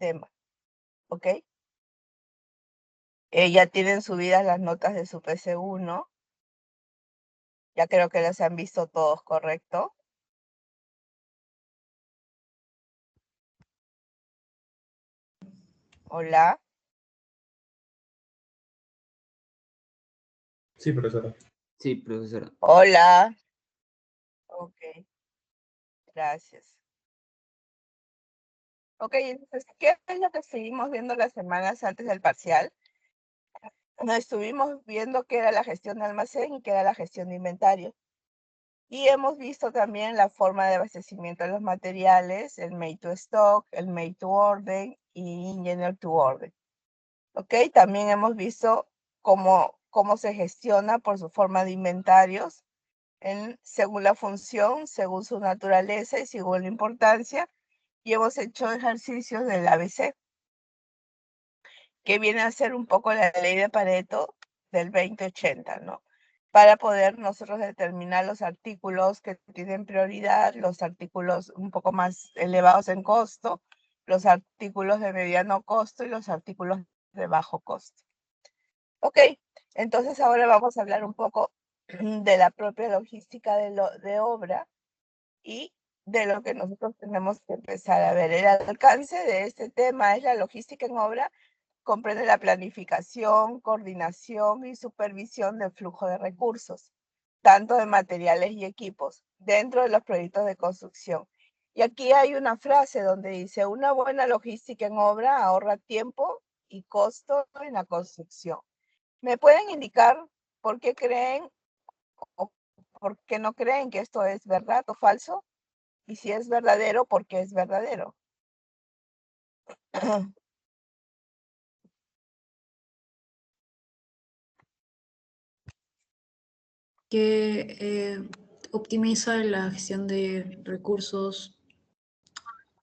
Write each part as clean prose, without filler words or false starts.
sistema, ¿ok? Ya tienen subidas las notas de su PC1. Ya creo que las han visto todos, ¿correcto? Hola. Sí, profesora. Sí, profesora. Hola. Ok, gracias. Ok, entonces, ¿qué es lo que seguimos viendo las semanas antes del parcial? Nos estuvimos viendo qué era la gestión de almacén y qué era la gestión de inventario. Y hemos visto también la forma de abastecimiento de los materiales, el Made to Stock, el Made to Order y Engineer to Order. Ok, también hemos visto cómo se gestiona por su forma de inventarios, según la función, según su naturaleza y según la importancia. Y hemos hecho ejercicios del ABC, que viene a ser un poco la ley de Pareto del 20-80, ¿no? Para poder nosotros determinar los artículos que tienen prioridad, los artículos un poco más elevados en costo, los artículos de mediano costo y los artículos de bajo costo. Ok, entonces ahora vamos a hablar un poco de la propia logística de obra y de lo que nosotros tenemos que empezar a ver. El alcance de este tema es la logística en obra. Comprende la planificación, coordinación y supervisión del flujo de recursos, tanto de materiales y equipos, dentro de los proyectos de construcción. Y aquí hay una frase donde dice, una buena logística en obra ahorra tiempo y costo en la construcción. ¿Me pueden indicar por qué creen o por qué no creen que esto es verdad o falso? Y si es verdadero, ¿por qué es verdadero? Que optimiza la gestión de recursos,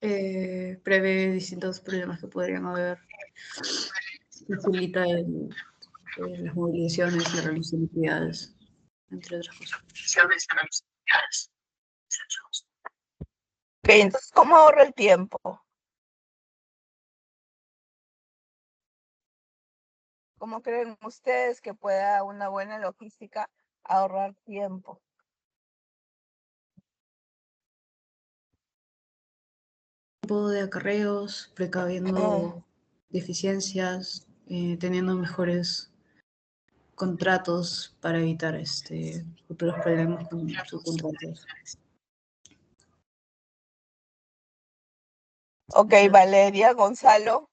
prevé distintos problemas que podrían haber, facilita las movilizaciones, la realización de actividades, entre otras cosas. Ok, entonces, ¿cómo ahorra el tiempo? ¿Cómo creen ustedes que pueda una buena logística ahorrar tiempo? Tiempo de acarreos, precaviendo deficiencias, teniendo mejores contratos para evitar futuros problemas con subcontratos. Ok, Valeria, Gonzalo.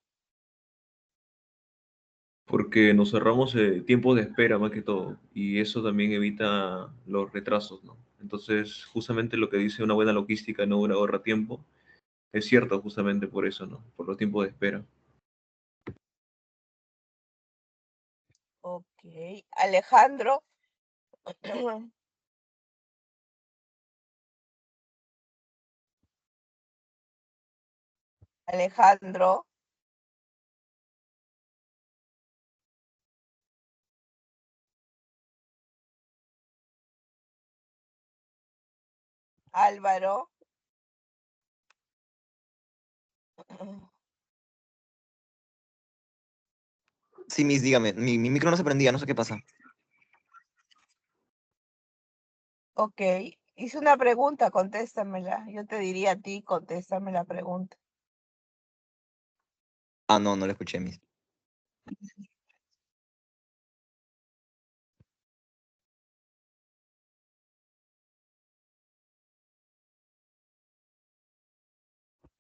Porque nos ahorramos tiempo de espera más que todo y eso también evita los retrasos, ¿no? Entonces, justamente lo que dice una buena logística no ahorra tiempo, es cierto justamente por eso, ¿no? Por los tiempos de espera. Ok, Alejandro. Alejandro. Álvaro. Sí, Miss, dígame. Mi micro no se prendía, no sé qué pasa. Ok, hice una pregunta, contéstamela. Yo te diría a ti, contéstame la pregunta. Ah, no, no lo escuché, Miss.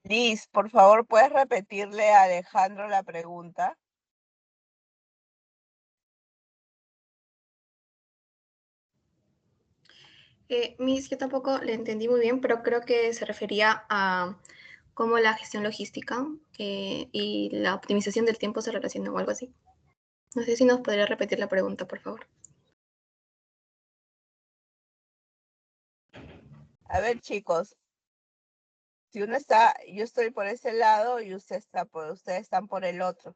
Liz, por favor, ¿puedes repetirle a Alejandro la pregunta? Miss, yo tampoco le entendí muy bien, pero creo que se refería a cómo la gestión logística y la optimización del tiempo se relacionan o algo así. No sé si nos podría repetir la pregunta, por favor. A ver, chicos, si uno está, yo estoy por ese lado y ustedes están por el otro.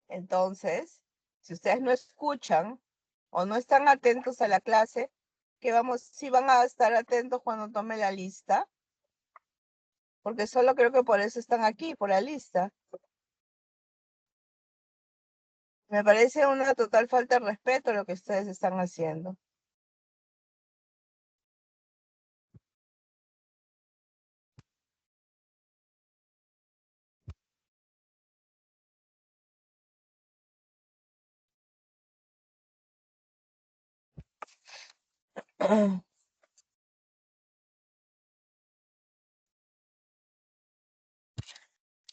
Entonces, si ustedes no escuchan o no están atentos a la clase, sí van a estar atentos cuando tome la lista, porque solo creo que por eso están aquí, por la lista. Me parece una total falta de respeto lo que ustedes están haciendo.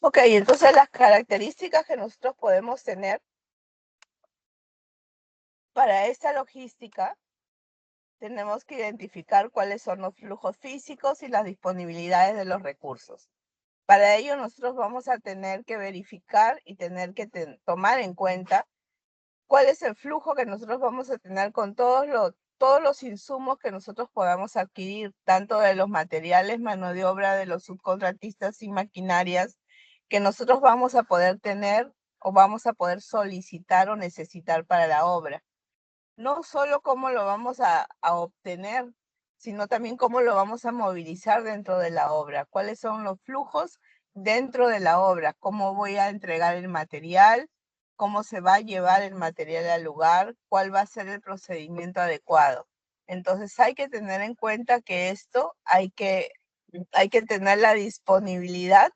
Ok, entonces las características que nosotros podemos tener para esta logística, tenemos que identificar cuáles son los flujos físicos y las disponibilidades de los recursos. Para ello nosotros vamos a tener que verificar y tener que tomar en cuenta cuál es el flujo que nosotros vamos a tener con todos los insumos que nosotros podamos adquirir, tanto de los materiales, mano de obra, de los subcontratistas y maquinarias que nosotros vamos a poder tener o vamos a poder solicitar o necesitar para la obra. No solo cómo lo vamos a obtener, sino también cómo lo vamos a movilizar dentro de la obra, cuáles son los flujos dentro de la obra, cómo voy a entregar el material, cómo se va a llevar el material al lugar, cuál va a ser el procedimiento adecuado. Entonces hay que tener en cuenta que esto hay que tener la disponibilidad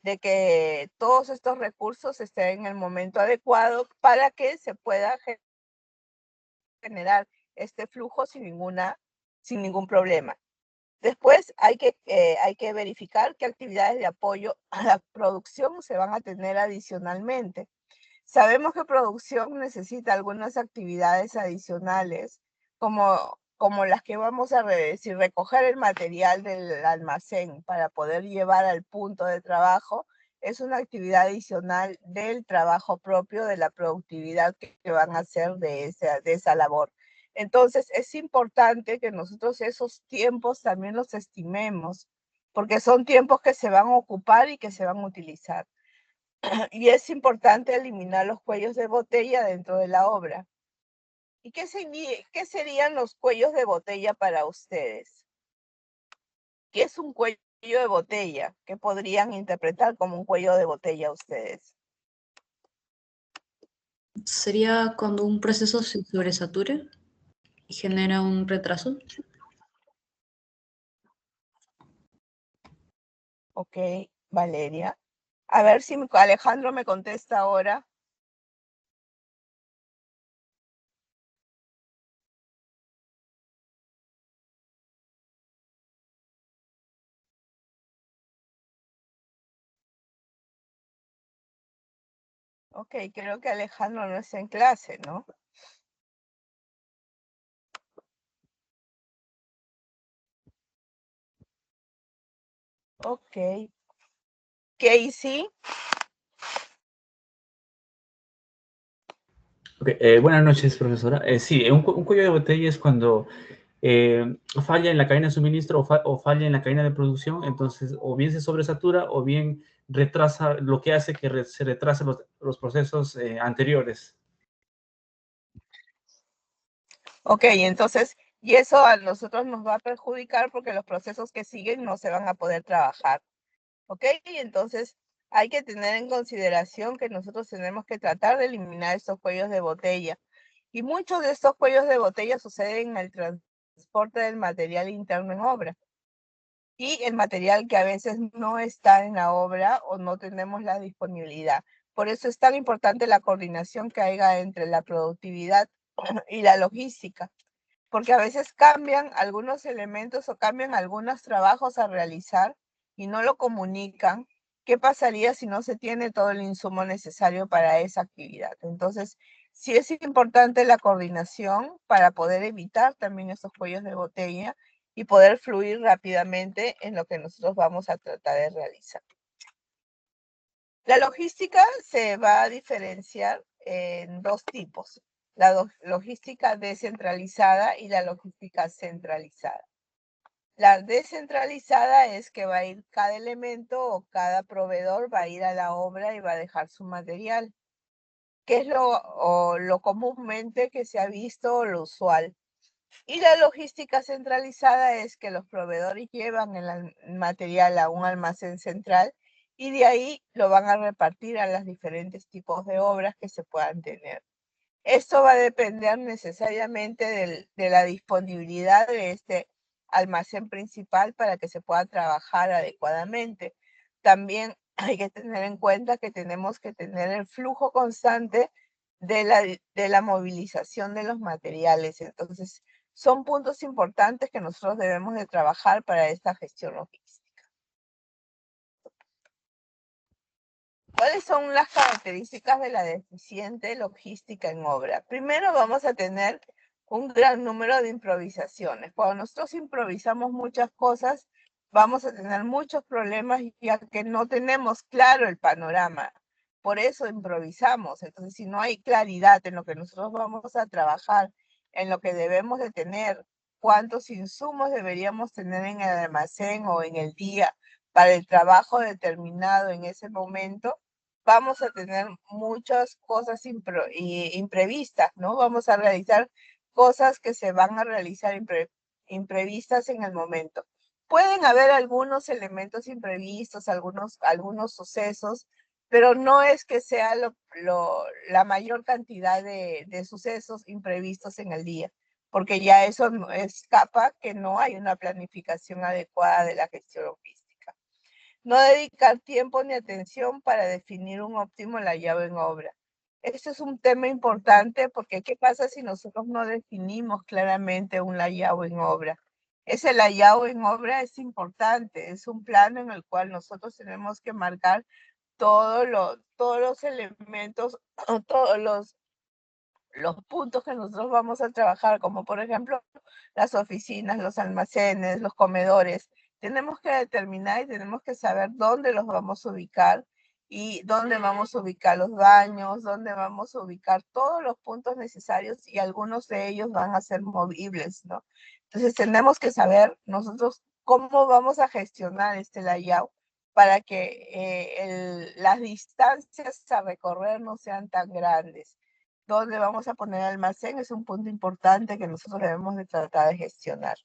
de que todos estos recursos estén en el momento adecuado para que se pueda generar este flujo sin ningún problema. Después hay que verificar qué actividades de apoyo a la producción se van a tener adicionalmente. Sabemos que producción necesita algunas actividades adicionales, como las que vamos a decir, recoger el material del almacén para poder llevar al punto de trabajo. Es una actividad adicional del trabajo propio, de la productividad que van a hacer de esa labor. Entonces, es importante que nosotros esos tiempos también los estimemos, porque son tiempos que se van a ocupar y que se van a utilizar. Y es importante eliminar los cuellos de botella dentro de la obra. ¿Y qué serían los cuellos de botella para ustedes? ¿Qué es un cuello de botella? ¿Qué podrían interpretar como un cuello de botella ustedes? ¿Sería cuando un proceso se sobresature y genera un retraso? Ok, Valeria. A ver si Alejandro me contesta ahora. Ok, creo que Alejandro no está en clase, ¿no? Ok. Casey. Okay, buenas noches, profesora. Sí, un cuello de botella es cuando falla en la cadena de suministro o falla en la cadena de producción, entonces o bien se sobresatura o bien retrasa, lo que hace que se retrasen los procesos anteriores. Ok, entonces, y eso a nosotros nos va a perjudicar porque los procesos que siguen no se van a poder trabajar. Ok, entonces hay que tener en consideración que nosotros tenemos que tratar de eliminar estos cuellos de botella. Y muchos de estos cuellos de botella suceden en el transporte del material interno en obra. Y el material que a veces no está en la obra o no tenemos la disponibilidad. Por eso es tan importante la coordinación que haya entre la productividad y la logística, porque a veces cambian algunos elementos o cambian algunos trabajos a realizar y no lo comunican. ¿Qué pasaría si no se tiene todo el insumo necesario para esa actividad? Entonces, sí es importante la coordinación para poder evitar también esos cuellos de botella y poder fluir rápidamente en lo que nosotros vamos a tratar de realizar. La logística se va a diferenciar en dos tipos: la logística descentralizada y la logística centralizada. La descentralizada es que va a ir cada elemento o cada proveedor va a ir a la obra y va a dejar su material, que es lo comúnmente que se ha visto o lo usual. Y la logística centralizada es que los proveedores llevan el material a un almacén central y de ahí lo van a repartir a los diferentes tipos de obras que se puedan tener. Esto va a depender necesariamente de la disponibilidad de este almacén principal para que se pueda trabajar adecuadamente. También hay que tener en cuenta que tenemos que tener el flujo constante de la movilización de los materiales. Entonces, son puntos importantes que nosotros debemos de trabajar para esta gestión logística. ¿Cuáles son las características de la deficiente logística en obra? Primero vamos a tener un gran número de improvisaciones. Cuando nosotros improvisamos muchas cosas, vamos a tener muchos problemas ya que no tenemos claro el panorama. Por eso improvisamos. Entonces, si no hay claridad en lo que nosotros vamos a trabajar, en lo que debemos de tener, cuántos insumos deberíamos tener en el almacén o en el día para el trabajo determinado en ese momento, vamos a tener muchas cosas imprevistas, ¿no? Vamos a realizar cosas que se van a realizar imprevistas en el momento. Pueden haber algunos elementos imprevistos, algunos sucesos, pero no es que sea la mayor cantidad de sucesos imprevistos en el día, porque ya eso escapa que no hay una planificación adecuada de la gestión logística. No dedicar tiempo ni atención para definir un óptimo layado en obra. Este es un tema importante porque ¿qué pasa si nosotros no definimos claramente un layado en obra? Ese layado en obra es importante, es un plano en el cual nosotros tenemos que marcar todos los elementos, todos los puntos que nosotros vamos a trabajar, como por ejemplo las oficinas, los almacenes, los comedores. Tenemos que determinar y tenemos que saber dónde los vamos a ubicar y dónde vamos a ubicar los baños, dónde vamos a ubicar todos los puntos necesarios y algunos de ellos van a ser movibles, ¿no? Entonces tenemos que saber nosotros cómo vamos a gestionar este layout para que las distancias a recorrer no sean tan grandes. Dónde vamos a poner el almacén es un punto importante que nosotros debemos de tratar de gestionar.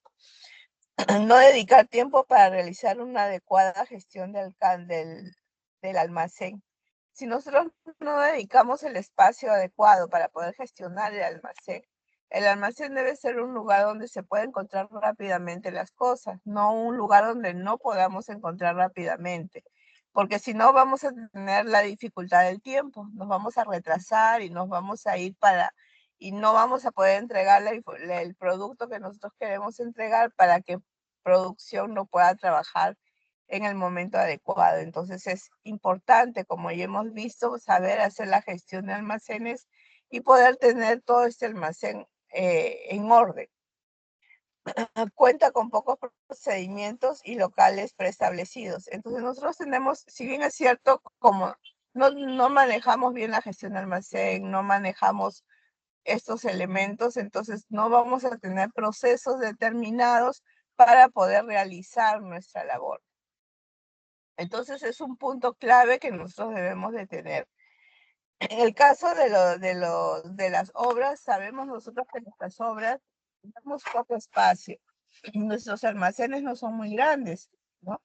No dedicar tiempo para realizar una adecuada gestión del almacén. Si nosotros no dedicamos el espacio adecuado para poder gestionar el almacén debe ser un lugar donde se pueda encontrar rápidamente las cosas, no un lugar donde no podamos encontrar rápidamente, porque si no vamos a tener la dificultad del tiempo, nos vamos a retrasar y nos vamos a ir y no vamos a poder entregar el producto que nosotros queremos entregar para que producción no pueda trabajar en el momento adecuado. Entonces es importante, como ya hemos visto, saber hacer la gestión de almacenes y poder tener todo este almacén en orden. Cuenta con pocos procedimientos y locales preestablecidos. Entonces nosotros tenemos, si bien es cierto, como no manejamos bien la gestión de almacén, no manejamos estos elementos, entonces no vamos a tener procesos determinados para poder realizar nuestra labor. Entonces es un punto clave que nosotros debemos de tener. En el caso de las obras, sabemos nosotros que nuestras obras tenemos poco espacio. Nuestros almacenes no son muy grandes, ¿no?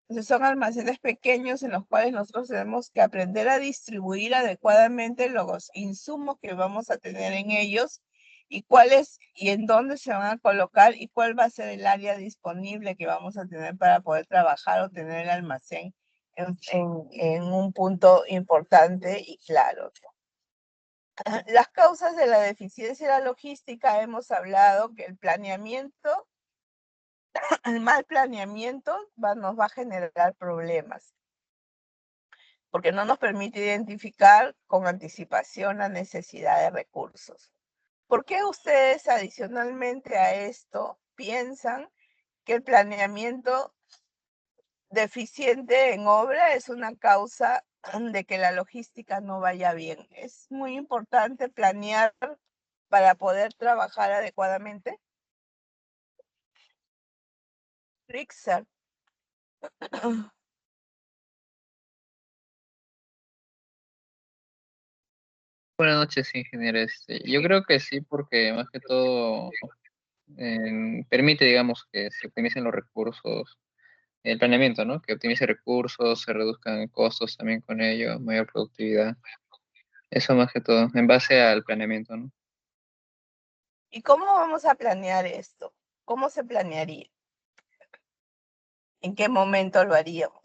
Entonces son almacenes pequeños en los cuales nosotros tenemos que aprender a distribuir adecuadamente los insumos que vamos a tener en ellos y en dónde se van a colocar y cuál va a ser el área disponible que vamos a tener para poder trabajar o tener el almacén en un punto importante y claro. Las causas de la deficiencia de la logística, hemos hablado que el mal planeamiento nos va a generar problemas, porque no nos permite identificar con anticipación la necesidad de recursos. ¿Por qué ustedes adicionalmente a esto piensan que el planeamiento deficiente en obra es una causa de que la logística no vaya bien? Es muy importante planear para poder trabajar adecuadamente. Rixar. Buenas noches, ingeniero. Yo creo que sí, porque más que todo permite, digamos, que se optimicen los recursos el planeamiento, ¿no? Que optimice recursos, se reduzcan costos también con ello, mayor productividad. Eso más que todo, en base al planeamiento, ¿no? ¿Y cómo vamos a planear esto? ¿Cómo se planearía? ¿En qué momento lo haríamos?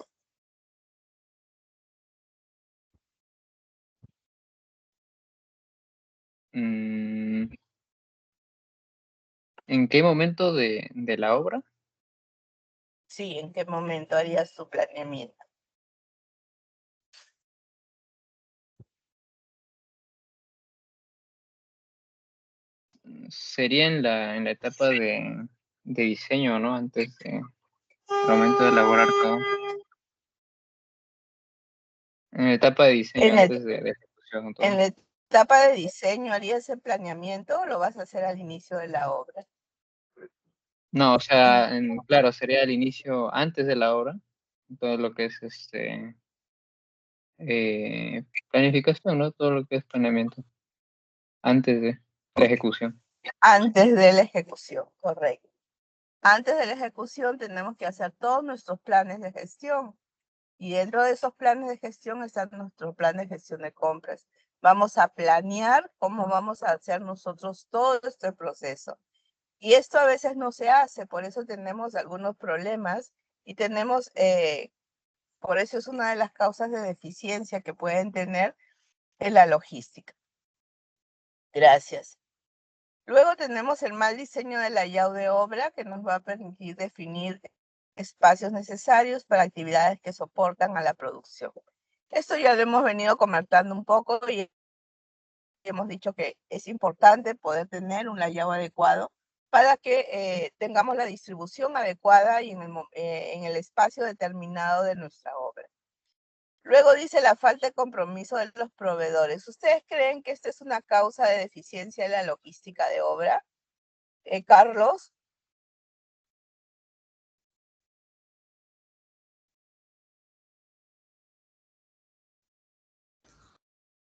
Mm, ¿En qué momento de la obra? Sí, ¿en qué momento harías tu planeamiento? Sería en la etapa de diseño, ¿no? Antes de, al momento de elaborar todo. En la etapa de diseño, En el, antes de ejecución, todo. en la etapa de diseño, ¿harías el planeamiento o lo vas a hacer al inicio de la obra? No, o sea, claro, sería el inicio antes de la obra, todo lo que es planificación, ¿no? Todo lo que es planeamiento, antes de la ejecución. Antes de la ejecución, correcto. Antes de la ejecución tenemos que hacer todos nuestros planes de gestión. Y dentro de esos planes de gestión está nuestro plan de gestión de compras. Vamos a planear cómo vamos a hacer nosotros todo este proceso. Y esto a veces no se hace, por eso tenemos algunos problemas y tenemos, por eso es una de las causas de deficiencia que pueden tener en la logística. Gracias. Luego tenemos el mal diseño del layout de obra que nos va a permitir definir espacios necesarios para actividades que soportan a la producción. Esto ya lo hemos venido comentando un poco y hemos dicho que es importante poder tener un layout adecuado para que tengamos la distribución adecuada y en el espacio determinado de nuestra obra. Luego dice la falta de compromiso de los proveedores. ¿Ustedes creen que esta es una causa de deficiencia en la logística de obra? Carlos.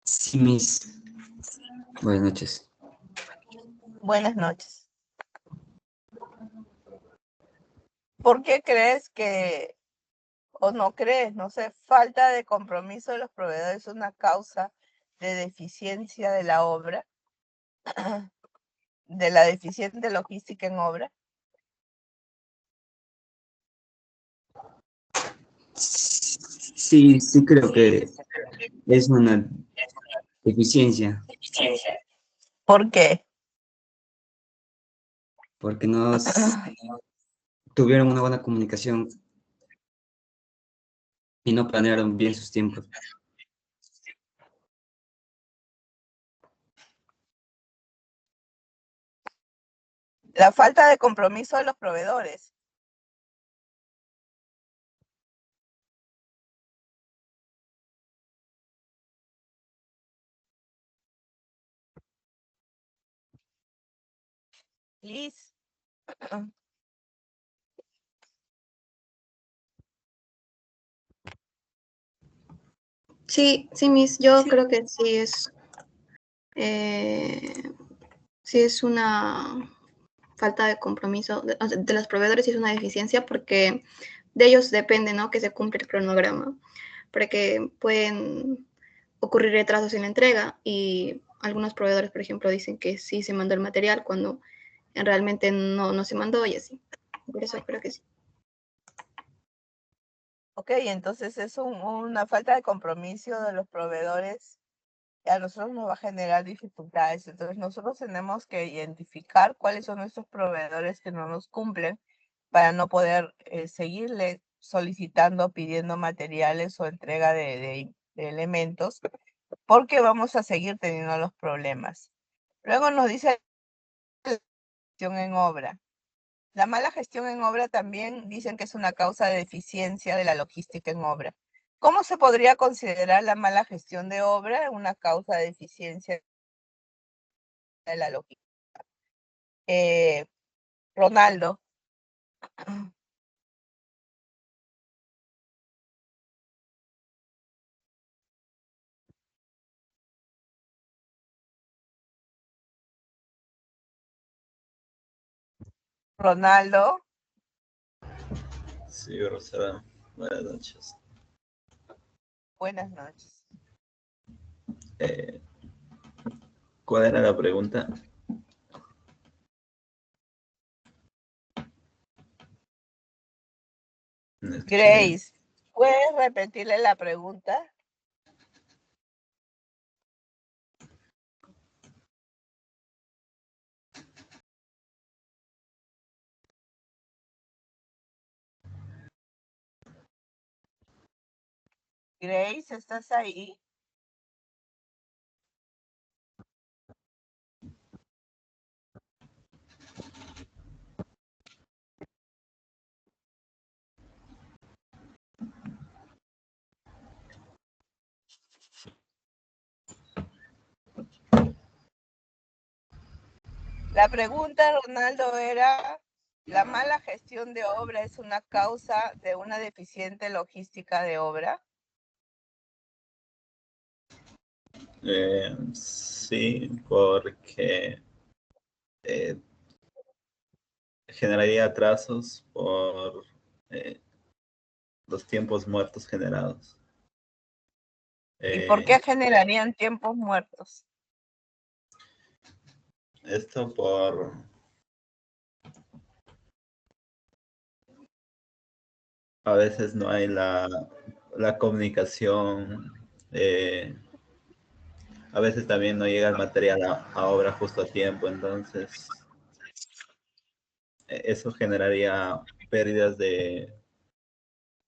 Sí, Miss. Buenas noches. Buenas noches. ¿Por qué crees que, o no crees, no sé, falta de compromiso de los proveedores es una causa de deficiencia de la obra, de la deficiente logística en obra? Sí, sí creo que es una deficiencia, ¿Por qué? porque no tuvieron una buena comunicación y no planearon bien sus tiempos. La falta de compromiso de los proveedores. Liz. Sí, sí, Miss, yo creo que sí es una falta de compromiso o sea, de los proveedores, sí es una deficiencia porque de ellos depende, ¿no? Que se cumpla el cronograma, porque pueden ocurrir retrasos en la entrega y algunos proveedores, por ejemplo, dicen que sí se mandó el material cuando realmente no se mandó y así. Por eso creo que sí. Ok, entonces es una falta de compromiso de los proveedores a nosotros nos va a generar dificultades. Entonces nosotros tenemos que identificar cuáles son nuestros proveedores que no nos cumplen para no poder seguirle solicitando, pidiendo materiales o entrega de elementos, porque vamos a seguir teniendo los problemas. Luego nos dice la gestión en obra. La mala gestión en obra también dicen que es una causa de deficiencia de la logística en obra. ¿Cómo se podría considerar la mala gestión de obra una causa de deficiencia de la logística? Ronaldo. Ronaldo. Sí, profesora. Buenas noches. Buenas noches. Eh, ¿Cuál era la pregunta? No escuché bien. Grace, ¿puedes repetirle la pregunta? Grace, ¿estás ahí? La pregunta, Ronaldo, era, ¿la mala gestión de obra es una causa de una deficiente logística de obra? Sí, porque generaría atrasos por los tiempos muertos generados. ¿Y por qué generarían tiempos muertos? Esto por a veces no hay la comunicación, a veces también no llega el material a obra justo a tiempo, entonces eso generaría pérdidas de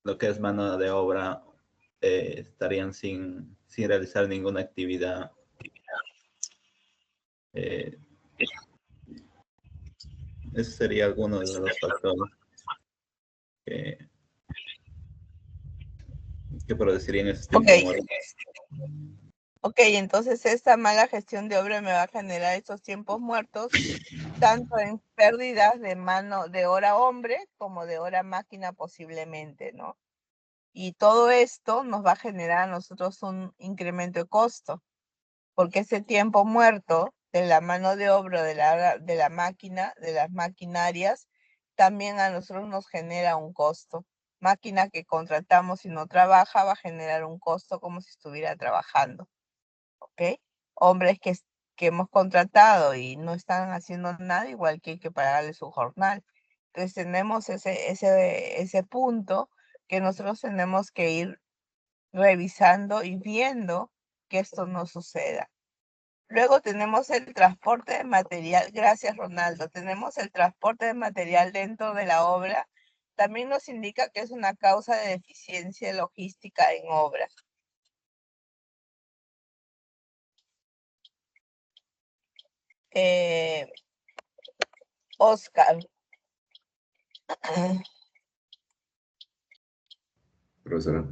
lo que es mano de obra, estarían sin realizar ninguna actividad. Ese sería alguno de los factores que producirían ese tiempo muerto. Ok, entonces esta mala gestión de obra me va a generar estos tiempos muertos, tanto en pérdidas de mano de hora hombre como de hora máquina posiblemente, ¿no? Y todo esto nos va a generar a nosotros un incremento de costo, porque ese tiempo muerto de la mano de obra de la máquina, de las maquinarias, también a nosotros nos genera un costo. Máquina que contratamos y no trabaja va a generar un costo como si estuviera trabajando. ¿Ok? Hombres que hemos contratado y no están haciendo nada, igual que hay que pagarle su jornal. Entonces tenemos ese punto que nosotros tenemos que ir revisando y viendo que esto no suceda. Luego tenemos el transporte de material, gracias Ronaldo, tenemos el transporte de material dentro de la obra, también nos indica que es una causa de deficiencia logística en obra. Oscar. Profesora.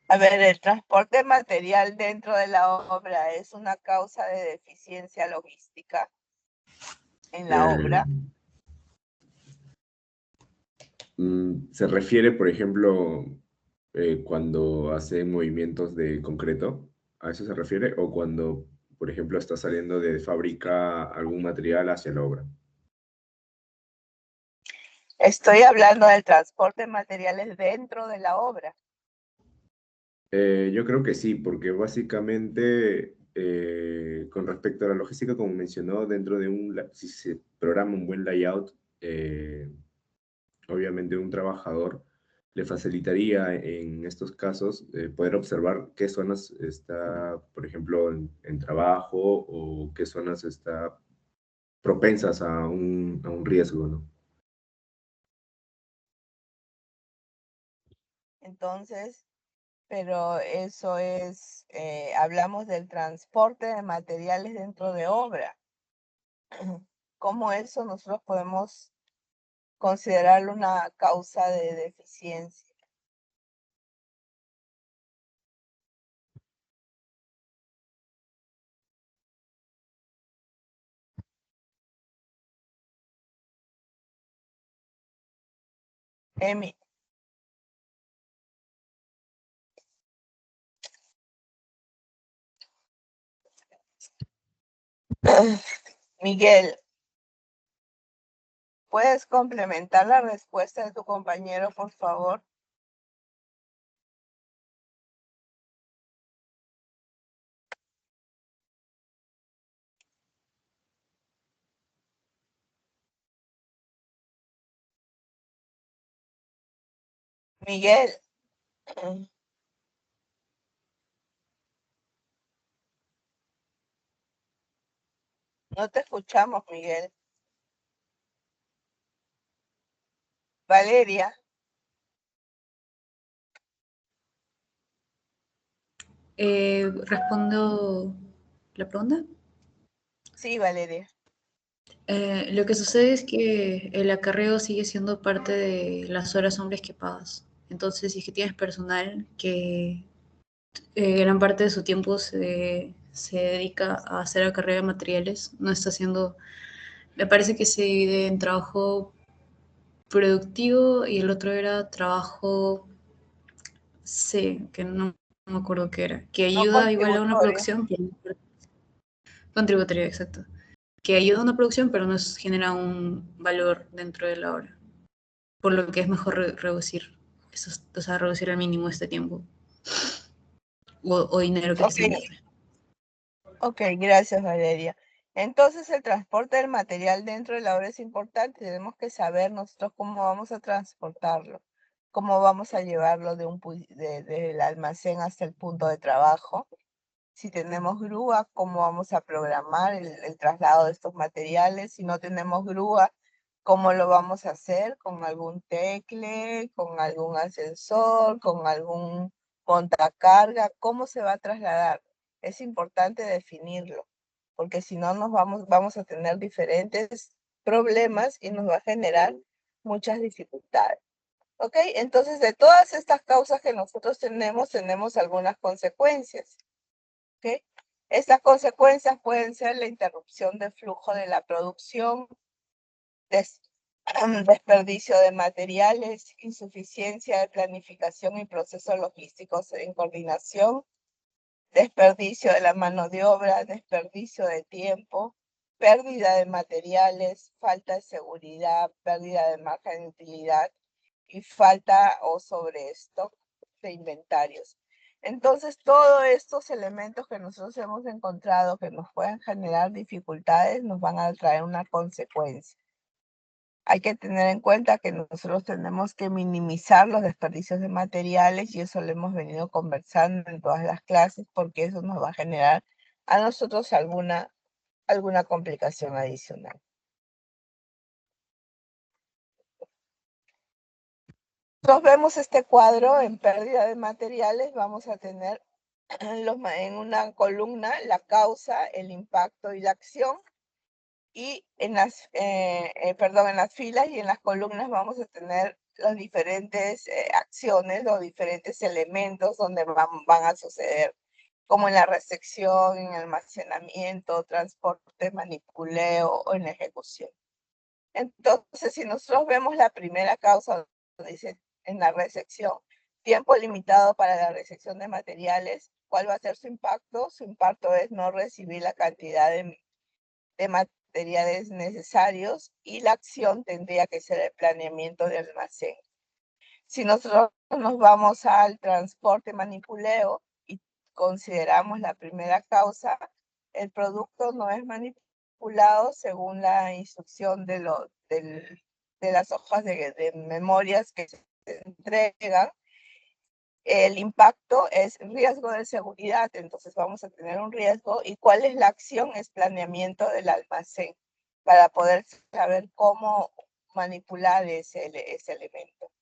A ver, el transporte de material dentro de la obra es una causa de deficiencia logística en la obra. Se refiere, por ejemplo, cuando hace movimientos de concreto, ¿a eso se refiere? ¿O cuando, por ejemplo, está saliendo de fábrica algún material hacia la obra? Estoy hablando del transporte de materiales dentro de la obra. Yo creo que sí, porque básicamente con respecto a la logística, como mencionó, dentro de si se programa un buen layout, obviamente un trabajador le facilitaría en estos casos poder observar qué zonas está, por ejemplo, en trabajo o qué zonas está propensas a un riesgo, ¿no? Entonces, pero eso es, hablamos del transporte de materiales dentro de obra. ¿Cómo eso nosotros podemos considerarlo una causa de deficiencia? Emi. Miguel. ¿Puedes complementar la respuesta de tu compañero, por favor? Miguel. No te escuchamos, Miguel. Valeria. ¿Respondo la pregunta? Sí, Valeria. Lo que sucede es que el acarreo sigue siendo parte de las horas hombres que pagas. Entonces, si es que tienes personal que gran parte de su tiempo se dedica a hacer acarreo de materiales, no está haciendo, me parece que se divide en trabajo productivo y el otro era trabajo, sí, que no me acuerdo qué era, que No ayuda igual a una contributorio. producción, contributoria, exacto, que ayuda a una producción pero no genera un valor dentro de la hora, por lo que es mejor reducir, o sea, reducir al mínimo este tiempo o dinero que se invierte. Ok, gracias, Valeria. Entonces, el transporte del material dentro de la obra es importante. Tenemos que saber nosotros cómo vamos a transportarlo, cómo vamos a llevarlo del almacén hasta el punto de trabajo. Si tenemos grúa, cómo vamos a programar el traslado de estos materiales. Si no tenemos grúa, cómo lo vamos a hacer, con algún tecle, con algún ascensor, con algún montacarga, cómo se va a trasladar. Es importante definirlo, porque si no vamos a tener diferentes problemas y nos va a generar muchas dificultades. ¿Ok? Entonces, de todas estas causas que nosotros tenemos algunas consecuencias. ¿Ok? Estas consecuencias pueden ser la interrupción del flujo de la producción, desperdicio de materiales, insuficiencia de planificación y procesos logísticos en coordinación, desperdicio de la mano de obra, desperdicio de tiempo, pérdida de materiales, falta de seguridad, pérdida de margen de utilidad y falta o sobrestock de inventarios. Entonces, todos estos elementos que nosotros hemos encontrado que nos pueden generar dificultades nos van a traer una consecuencia. Hay que tener en cuenta que nosotros tenemos que minimizar los desperdicios de materiales y eso lo hemos venido conversando en todas las clases porque eso nos va a generar a nosotros alguna complicación adicional. Nosotros vemos este cuadro en pérdida de materiales, vamos a tener en una columna la causa, el impacto y la acción. Y en las filas y en las columnas vamos a tener las diferentes acciones, los diferentes elementos donde van a suceder, como en la recepción, en el almacenamiento, transporte, manipuleo o en la ejecución. Entonces, si nosotros vemos la primera causa, dice en la recepción, tiempo limitado para la recepción de materiales, ¿cuál va a ser su impacto? Su impacto es no recibir la cantidad de materiales necesarios y la acción tendría que ser el planeamiento de almacén. Si nosotros nos vamos al transporte manipuleo y consideramos la primera causa, el producto no es manipulado según la instrucción de las hojas de memorias que se entregan. El impacto es riesgo de seguridad, entonces vamos a tener un riesgo. ¿Y cuál es la acción? Es planeamiento del almacén para poder saber cómo manipular ese elemento.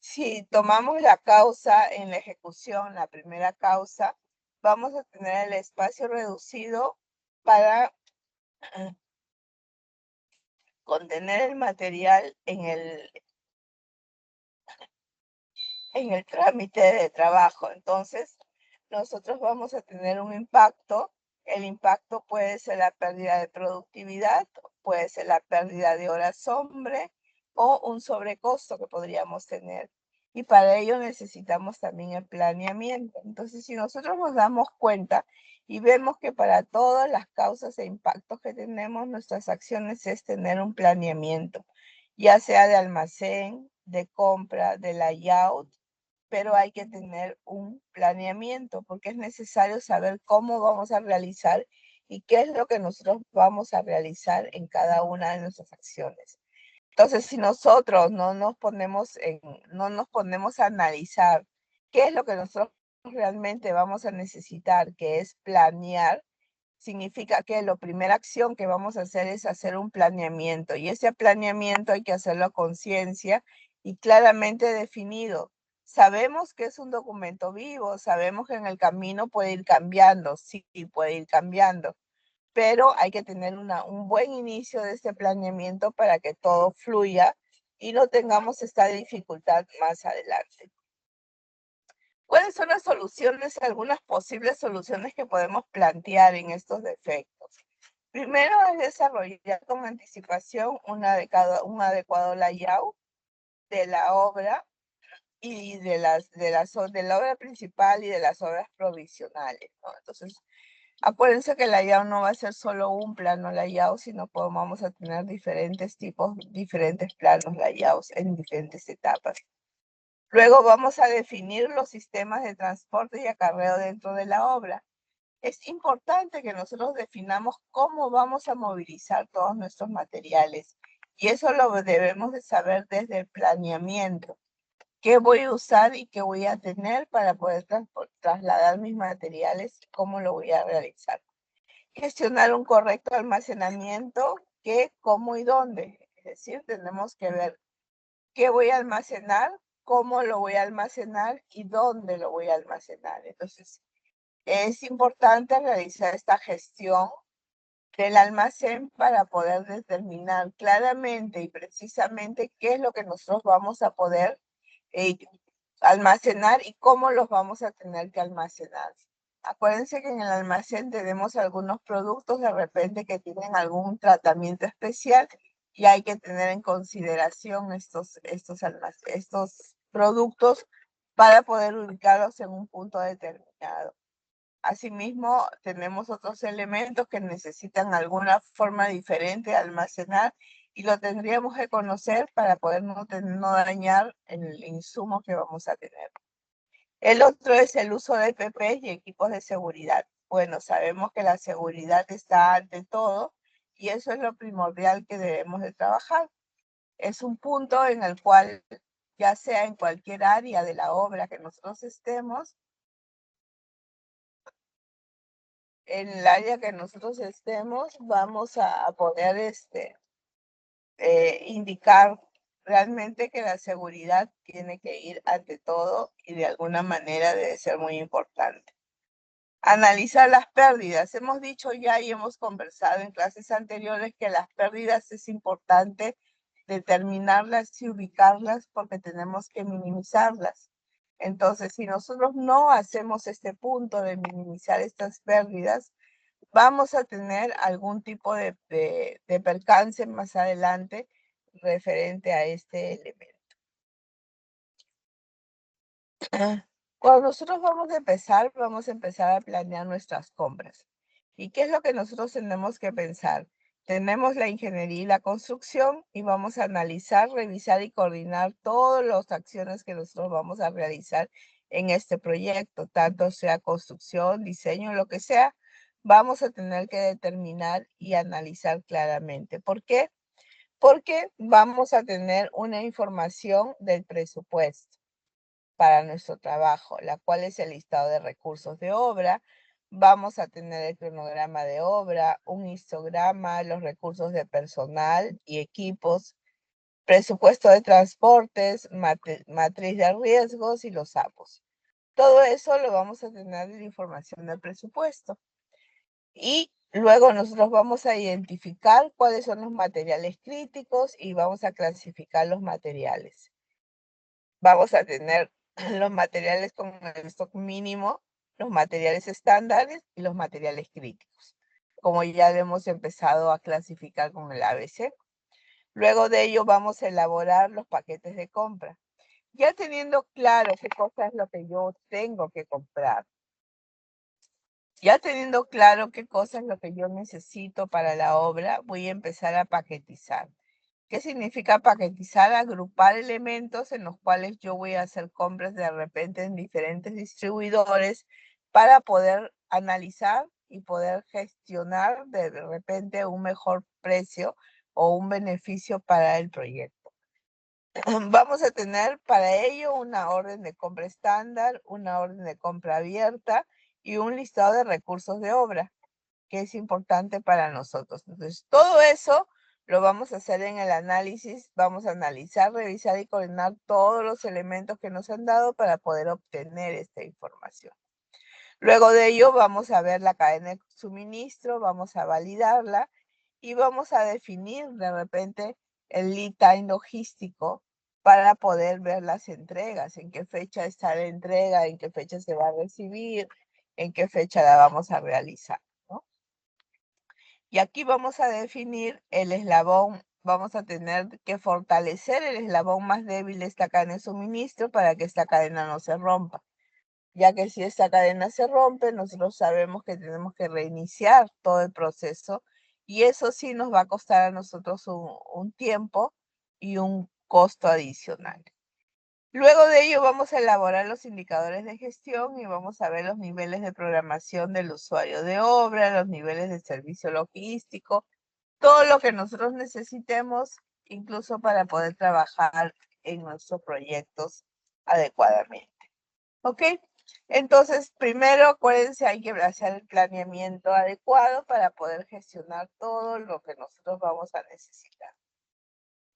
Si tomamos la causa en la ejecución, la primera causa, vamos a tener el espacio reducido para contener el material en el trámite de trabajo. Entonces, nosotros vamos a tener un impacto. El impacto puede ser la pérdida de productividad, puede ser la pérdida de horas hombre o un sobrecosto que podríamos tener. Y para ello necesitamos también el planeamiento. Entonces, si nosotros nos damos cuenta y vemos que para todas las causas e impactos que tenemos, nuestras acciones es tener un planeamiento. ya sea de almacén, de compra, de layout, pero hay que tener un planeamiento porque es necesario saber cómo vamos a realizar y qué es lo que nosotros vamos a realizar en cada una de nuestras acciones. Entonces, si nosotros no nos ponemos a analizar qué es lo que nosotros realmente vamos a necesitar, que es planear, significa que la primera acción que vamos a hacer es hacer un planeamiento y ese planeamiento hay que hacerlo a conciencia y claramente definido. Sabemos que es un documento vivo, sabemos que en el camino puede ir cambiando, sí, puede ir cambiando, pero hay que tener un buen inicio de este planeamiento para que todo fluya y no tengamos esta dificultad más adelante. ¿Cuáles son las soluciones, algunas posibles soluciones que podemos plantear en estos defectos? Primero es desarrollar con anticipación un adecuado layout de la obra y de la obra principal y de las obras provisionales, ¿no? Entonces, acuérdense que el layout no va a ser solo un plano layout, sino que vamos a tener diferentes planos layouts en diferentes etapas. Luego vamos a definir los sistemas de transporte y acarreo dentro de la obra. Es importante que nosotros definamos cómo vamos a movilizar todos nuestros materiales y eso lo debemos de saber desde el planeamiento. ¿Qué voy a usar y qué voy a tener para poder trasladar mis materiales? ¿Cómo lo voy a realizar? Gestionar un correcto almacenamiento, qué, cómo y dónde. Es decir, tenemos que ver qué voy a almacenar, cómo lo voy a almacenar y dónde lo voy a almacenar. Entonces, es importante realizar esta gestión del almacén para poder determinar claramente y precisamente qué es lo que nosotros vamos a poder almacenar y cómo los vamos a tener que almacenar. Acuérdense que en el almacén tenemos algunos productos de repente que tienen algún tratamiento especial y hay que tener en consideración estos productos para poder ubicarlos en un punto determinado. Asimismo, tenemos otros elementos que necesitan alguna forma diferente de almacenar y lo tendríamos que conocer para poder no dañar el insumo que vamos a tener. El otro es el uso de EPPs y equipos de seguridad. Bueno, sabemos que la seguridad está ante todo y eso es lo primordial que debemos de trabajar. Es un punto en el cual, ya sea en cualquier área de la obra que nosotros estemos, en el área que nosotros estemos, vamos a poder indicar realmente que la seguridad tiene que ir ante todo y de alguna manera debe ser muy importante. Analizar las pérdidas. Hemos dicho ya y hemos conversado en clases anteriores que las pérdidas es importante determinarlas y ubicarlas porque tenemos que minimizarlas. Entonces, si nosotros no hacemos este punto de minimizar estas pérdidas, vamos a tener algún tipo de percance más adelante referente a este elemento. Cuando nosotros vamos a empezar a planear nuestras compras. ¿Y qué es lo que nosotros tenemos que pensar? Tenemos la ingeniería y la construcción y vamos a analizar, revisar y coordinar todas las acciones que nosotros vamos a realizar en este proyecto, tanto sea construcción, diseño, lo que sea, vamos a tener que determinar y analizar claramente. ¿Por qué? Porque vamos a tener una información del presupuesto para nuestro trabajo, la cual es el listado de recursos de obra. Vamos a tener el cronograma de obra, un histograma, los recursos de personal y equipos, presupuesto de transportes, matriz de riesgos y los APOS. Todo eso lo vamos a tener en la información del presupuesto. Y luego nosotros vamos a identificar cuáles son los materiales críticos y vamos a clasificar los materiales. Vamos a tener los materiales con el stock mínimo, los materiales estándares y los materiales críticos, como ya lo hemos empezado a clasificar con el ABC. Luego de ello vamos a elaborar los paquetes de compra. Ya teniendo claro qué cosa es lo que yo tengo que comprar, ya teniendo claro qué cosa es lo que yo necesito para la obra, voy a empezar a paquetizar. ¿Qué significa paquetizar? Agrupar elementos en los cuales yo voy a hacer compras de repente en diferentes distribuidores para poder analizar y poder gestionar de repente un mejor precio o un beneficio para el proyecto. Vamos a tener para ello una orden de compra estándar, una orden de compra abierta y un listado de recursos de obra, que es importante para nosotros. Entonces, todo eso lo vamos a hacer en el análisis. Vamos a analizar, revisar y coordinar todos los elementos que nos han dado para poder obtener esta información. Luego de ello, vamos a ver la cadena de suministro, vamos a validarla y vamos a definir de repente el lead time logístico para poder ver las entregas, en qué fecha está la entrega, en qué fecha se va a recibir, en qué fecha la vamos a realizar, ¿no? Y aquí vamos a definir el eslabón, vamos a tener que fortalecer el eslabón más débil de esta cadena de suministro para que esta cadena no se rompa, ya que si esta cadena se rompe, nosotros sabemos que tenemos que reiniciar todo el proceso y eso sí nos va a costar a nosotros un tiempo y un costo adicional. Luego de ello vamos a elaborar los indicadores de gestión y vamos a ver los niveles de programación del usuario de obra, los niveles de servicio logístico, todo lo que nosotros necesitemos, incluso para poder trabajar en nuestros proyectos adecuadamente. ¿Ok? Entonces, primero, acuérdense, hay que hacer el planeamiento adecuado para poder gestionar todo lo que nosotros vamos a necesitar.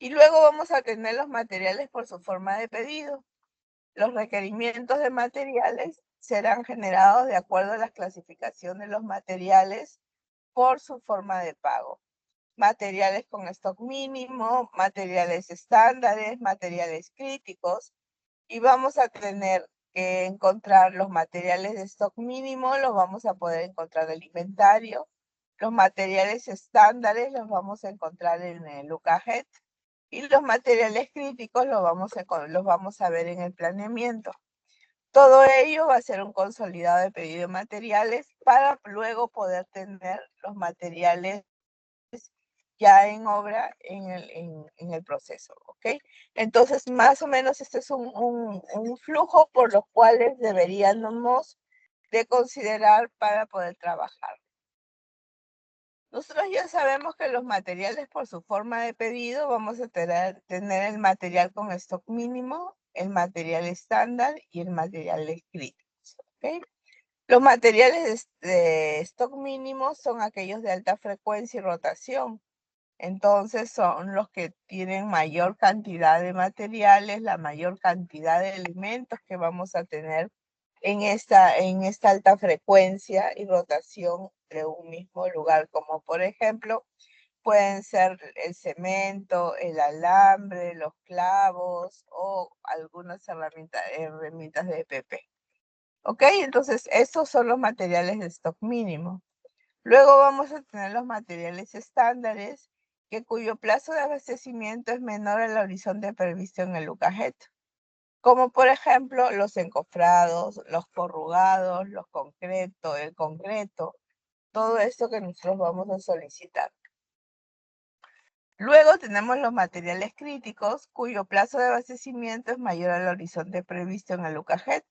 Y luego vamos a tener los materiales por su forma de pedido. Los requerimientos de materiales serán generados de acuerdo a las clasificaciones de los materiales por su forma de pago. Materiales con stock mínimo, materiales estándares, materiales críticos. Y vamos a tener que encontrar los materiales de stock mínimo, los vamos a poder encontrar en el inventario. Los materiales estándares los vamos a encontrar en el look ahead. Y los materiales críticos los vamos a ver en el planeamiento. Todo ello va a ser un consolidado de pedido de materiales para luego poder tener los materiales ya en obra en el proceso, ¿ok? Entonces, más o menos este es un flujo por los cuales deberíamos de considerar para poder trabajar. Nosotros ya sabemos que los materiales por su forma de pedido vamos a tener el material con stock mínimo, el material estándar y el material crítico. ¿Okay? Los materiales de stock mínimo son aquellos de alta frecuencia y rotación. Entonces son los que tienen mayor cantidad de materiales, la mayor cantidad de elementos que vamos a tener en esta alta frecuencia y rotación de un mismo lugar, como por ejemplo pueden ser el cemento, el alambre, los clavos o algunas herramientas de PP. ¿Ok? Entonces estos son los materiales de stock mínimo. Luego vamos a tener los materiales estándares, cuyo plazo de abastecimiento es menor al horizonte previsto en el look ahead, como por ejemplo los encofrados, los corrugados, el concreto, todo esto que nosotros vamos a solicitar. Luego tenemos los materiales críticos, cuyo plazo de abastecimiento es mayor al horizonte previsto en el look ahead,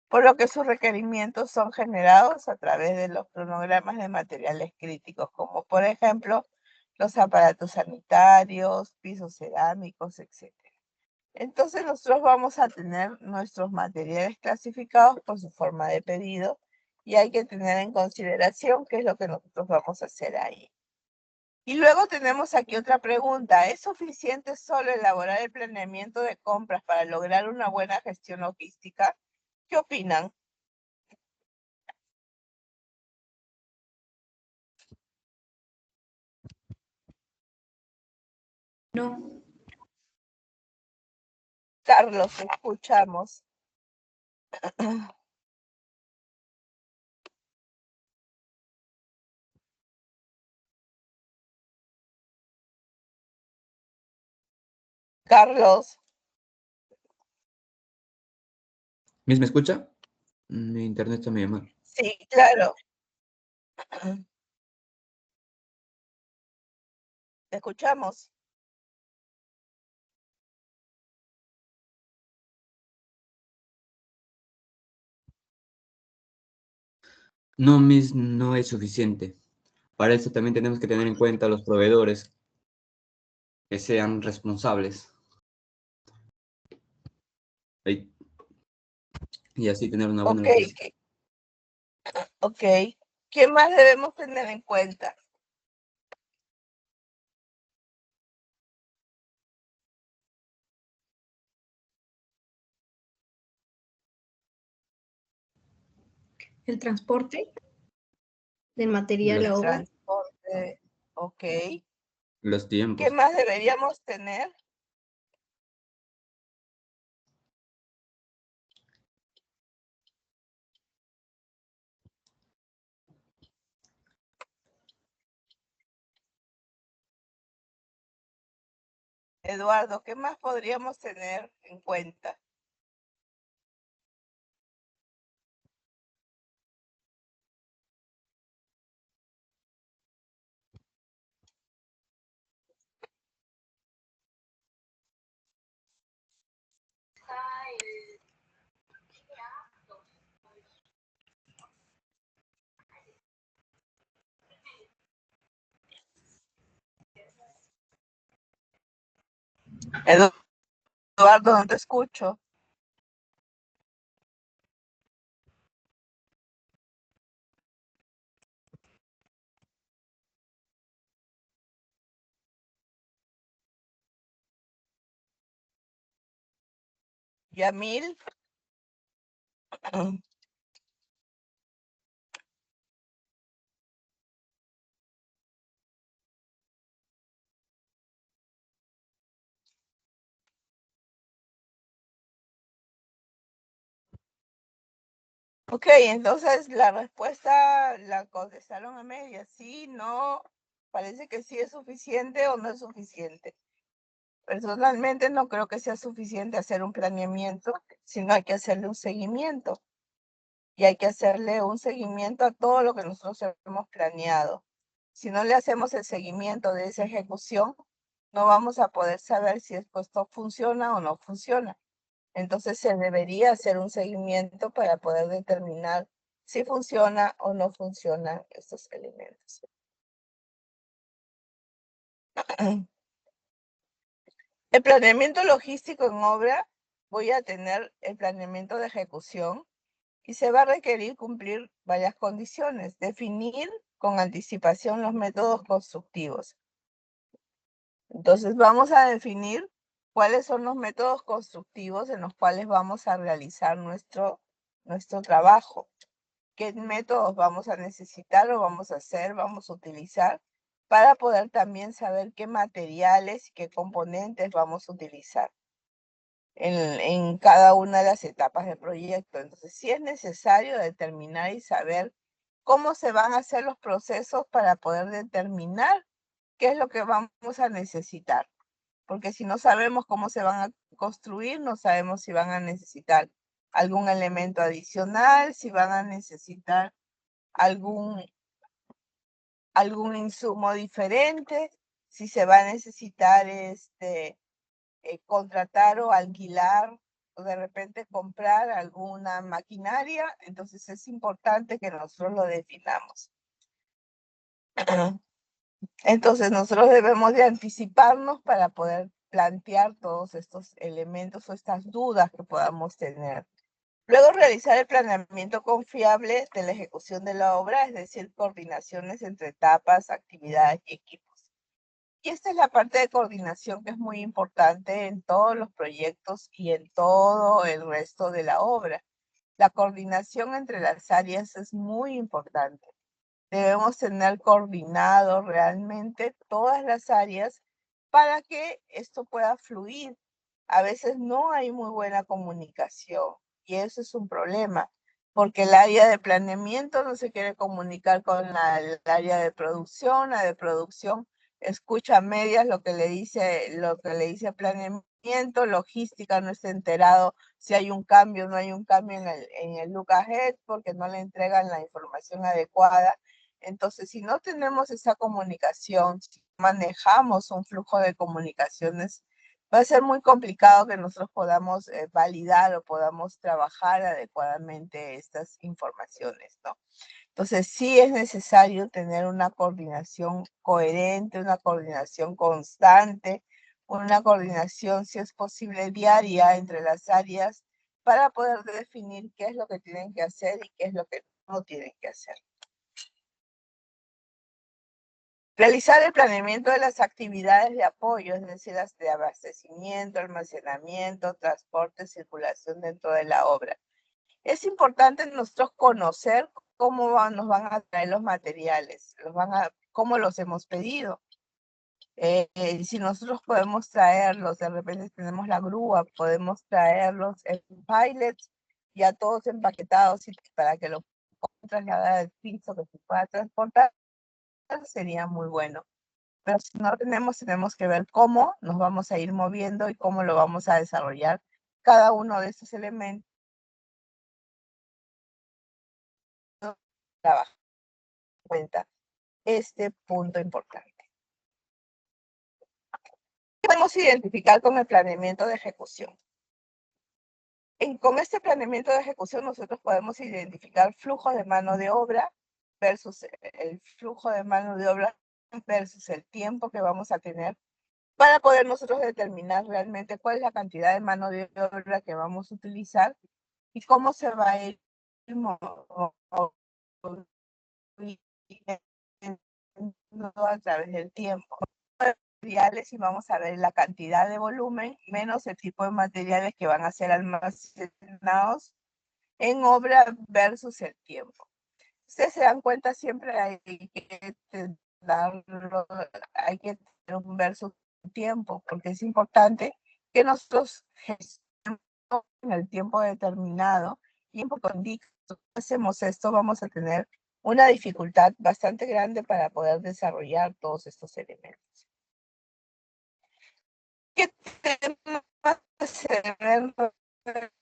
por lo que sus requerimientos son generados a través de los cronogramas de materiales críticos, como por ejemplo los aparatos sanitarios, pisos cerámicos, etc. Entonces nosotros vamos a tener nuestros materiales clasificados por su forma de pedido y hay que tener en consideración qué es lo que nosotros vamos a hacer ahí. Y luego tenemos aquí otra pregunta. ¿Es suficiente solo elaborar el planeamiento de compras para lograr una buena gestión logística? ¿Qué opinan? No. Carlos, escuchamos. Carlos. ¿Me escucha? Mi internet está medio mal. Sí, claro. Escuchamos. No, Miss, no es suficiente. Para eso también tenemos que tener en cuenta a los proveedores que sean responsables. Ay, y así tener una buena Ok, noticia. ok. ¿Qué más debemos tener en cuenta? El transporte del material a obra. Transporte, ok. Los ¿Qué tiempos. más deberíamos tener? Eduardo, ¿qué más podríamos tener en cuenta? Eduardo, no te escucho. Yamil. Ok, entonces la respuesta la contestaron a medias. Sí, no, parece que sí es suficiente o no es suficiente. Personalmente no creo que sea suficiente hacer un planeamiento, sino hay que hacerle un seguimiento. Y hay que hacerle un seguimiento a todo lo que nosotros hemos planeado. Si no le hacemos el seguimiento de esa ejecución, no vamos a poder saber si esto funciona o no funciona. Entonces se debería hacer un seguimiento para poder determinar si funciona o no funcionan estos elementos. El planeamiento logístico en obra, voy a tener el planeamiento de ejecución y se va a requerir cumplir varias condiciones. Definir con anticipación los métodos constructivos. Entonces vamos a definir cuáles son los métodos constructivos en los cuales vamos a realizar nuestro trabajo. ¿Qué métodos vamos a necesitar o vamos a hacer, vamos a utilizar para poder también saber qué materiales y qué componentes vamos a utilizar en cada una de las etapas del proyecto? Entonces, sí es necesario determinar y saber cómo se van a hacer los procesos para poder determinar qué es lo que vamos a necesitar. Porque si no sabemos cómo se van a construir, no sabemos si van a necesitar algún elemento adicional, si van a necesitar algún insumo diferente, si se va a necesitar contratar o alquilar o de repente comprar alguna maquinaria. Entonces es importante que nosotros lo definamos. Entonces nosotros debemos de anticiparnos para poder plantear todos estos elementos o estas dudas que podamos tener. Luego realizar el planeamiento confiable de la ejecución de la obra, es decir, coordinaciones entre etapas, actividades y equipos. Y esta es la parte de coordinación que es muy importante en todos los proyectos y en todo el resto de la obra. La coordinación entre las áreas es muy importante. Debemos tener coordinado realmente todas las áreas para que esto pueda fluir. A veces no hay muy buena comunicación y eso es un problema, porque el área de planeamiento no se quiere comunicar con el área de producción. La de producción escucha a medias lo que le dice planeamiento. Logística no está enterado si hay un cambio o no hay un cambio en el look ahead, porque no le entregan la información adecuada. Entonces, si no tenemos esa comunicación, si manejamos un flujo de comunicaciones, va a ser muy complicado que nosotros podamos validar o podamos trabajar adecuadamente estas informaciones, ¿no? Entonces, sí es necesario tener una coordinación coherente, una coordinación constante, una coordinación, si es posible, diaria entre las áreas para poder definir qué es lo que tienen que hacer y qué es lo que no tienen que hacer. Realizar el planeamiento de las actividades de apoyo, es decir, las de abastecimiento, almacenamiento, transporte, circulación dentro de la obra. Es importante nosotros conocer cómo nos van a traer los materiales, cómo los hemos pedido. Si nosotros podemos traerlos, de repente tenemos la grúa, podemos traerlos en pallets, ya todos empaquetados para que lo puedan trasladar al piso, que se pueda transportar, sería muy bueno. Pero si no tenemos que ver cómo nos vamos a ir moviendo y cómo lo vamos a desarrollar cada uno de estos elementos. Trabajo en cuenta este punto importante. ¿Qué podemos identificar con el planeamiento de ejecución? Con este planeamiento de ejecución nosotros podemos identificar flujos de mano de obra versus el flujo de mano de obra versus el tiempo que vamos a tener para poder nosotros determinar realmente cuál es la cantidad de mano de obra que vamos a utilizar y cómo se va a ir a través del tiempo. Materiales y vamos a ver la cantidad de volumen menos el tipo de materiales que van a ser almacenados en obra versus el tiempo. Ustedes se dan cuenta, siempre hay que tener un versus tiempo, porque es importante que nosotros gestionemos en el tiempo determinado, tiempo con si hacemos esto, vamos a tener una dificultad bastante grande para poder desarrollar todos estos elementos. ¿Qué temas se deben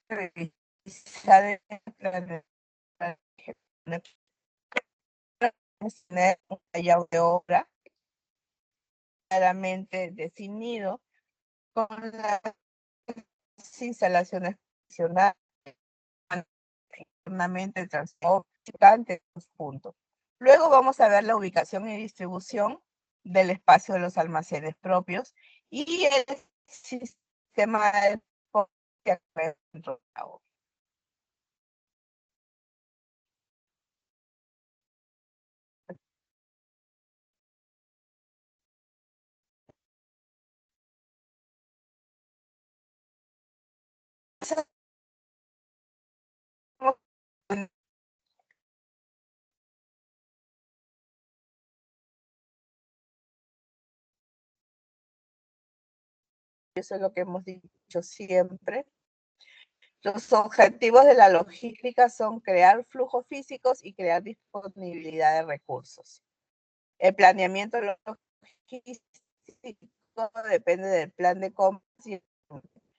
revisar en el plan tener un layout de obra claramente definido con las instalaciones funcionales, internamente transporte, puntos. Luego vamos a ver la ubicación y distribución del espacio de los almacenes propios y el sistema de dentro de la obra. Eso es lo que hemos dicho siempre. Los objetivos de la logística son crear flujos físicos y crear disponibilidad de recursos. El planeamiento logístico depende del plan de compras y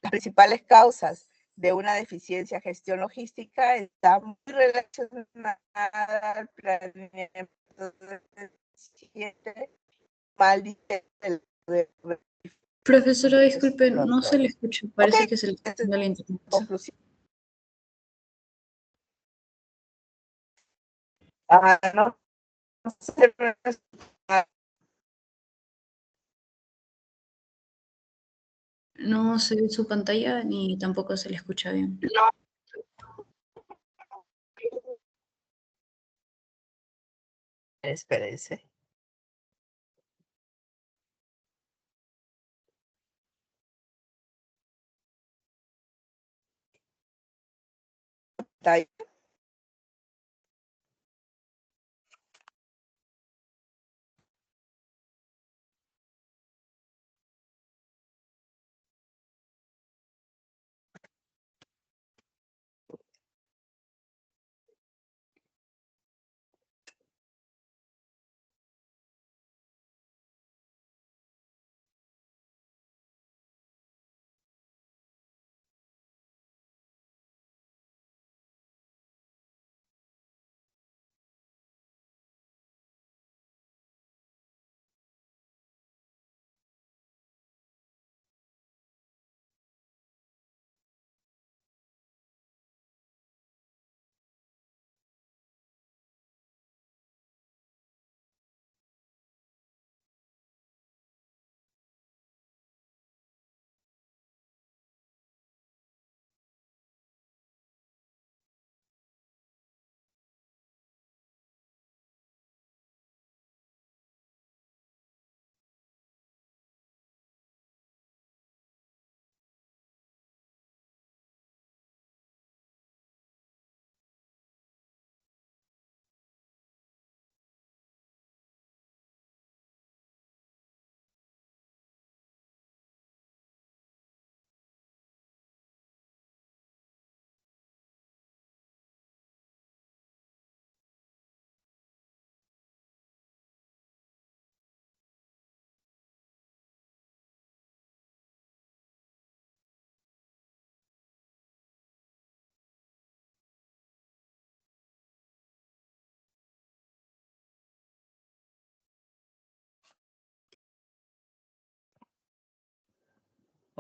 las principales causas de una deficiencia en gestión logística están muy relacionadas al planeamiento deficiente, mal diseño de Profesora, disculpe, no se le escucha. Parece que se le está haciendo la internet. conclusión. No sé, No se ve su pantalla ni tampoco se le escucha bien. espérense.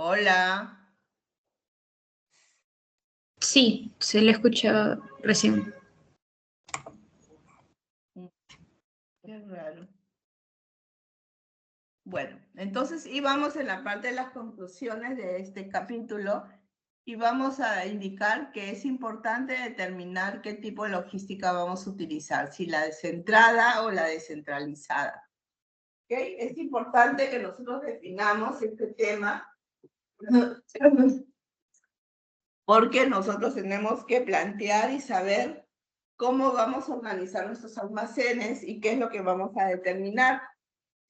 Hola. Sí, se le escucha recién. Qué raro. Bueno, entonces íbamos en la parte de las conclusiones de este capítulo y vamos a indicar que es importante determinar qué tipo de logística vamos a utilizar, si la descentrada o la descentralizada. ¿Okay? Es importante que nosotros definamos este tema porque nosotros tenemos que plantear y saber cómo vamos a organizar nuestros almacenes y qué es lo que vamos a determinar.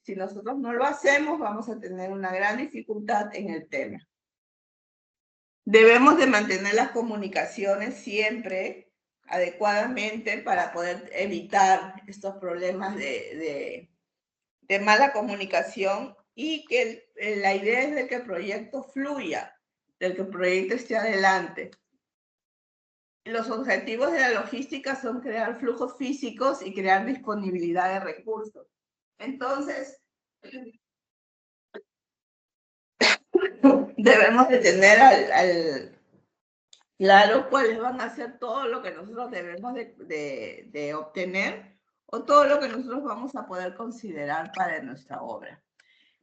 Si nosotros no lo hacemos, vamos a tener una gran dificultad en el tema. Debemos de mantener las comunicaciones siempre adecuadamente para poder evitar estos problemas de mala comunicación y que la idea es de que el proyecto fluya, de que el proyecto esté adelante. Los objetivos de la logística son crear flujos físicos y crear disponibilidad de recursos. Entonces, debemos de tener claro cuáles van a ser todo lo que nosotros debemos de obtener o todo lo que nosotros vamos a poder considerar para nuestra obra.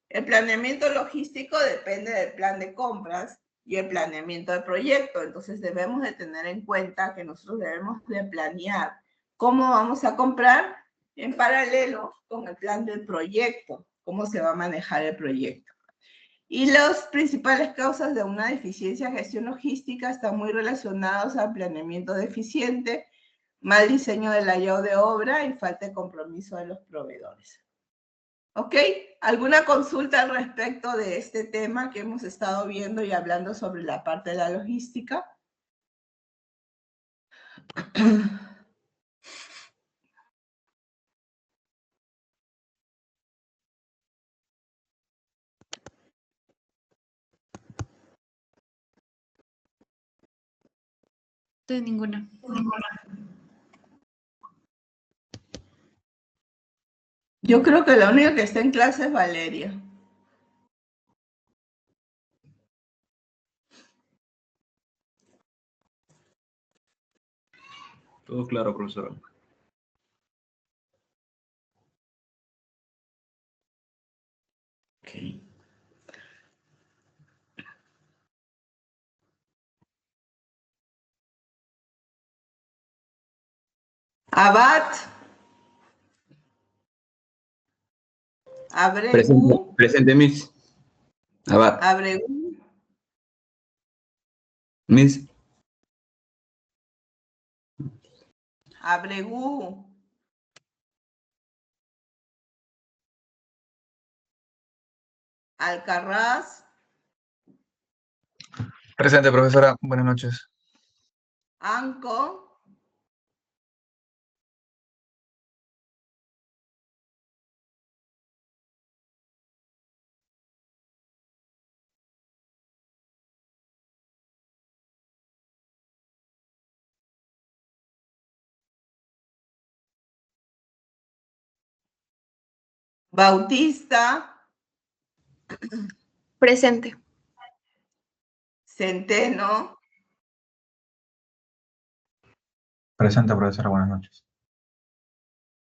El planeamiento logístico depende del plan de compras y el planeamiento de proyecto. Entonces debemos de tener en cuenta que nosotros debemos de planear cómo vamos a comprar en paralelo con el plan del proyecto, cómo se va a manejar el proyecto. Y las principales causas de una deficiencia en gestión logística están muy relacionados al planeamiento deficiente, mal diseño del layout de obra y falta de compromiso de los proveedores. ¿Ok? ¿Alguna consulta al respecto de este tema que hemos estado viendo y hablando sobre la parte de la logística? De ninguna. Yo creo que la única que está en clase es Valeria. Todo claro, profesora. Ok. Abad. Abregu. Presente, Miss. Abad. Abregu. Miss. Abregu. Alcarraz. Presente, profesora. Buenas noches. Anco. Bautista. Presente. Centeno. Presente, profesora. Buenas noches.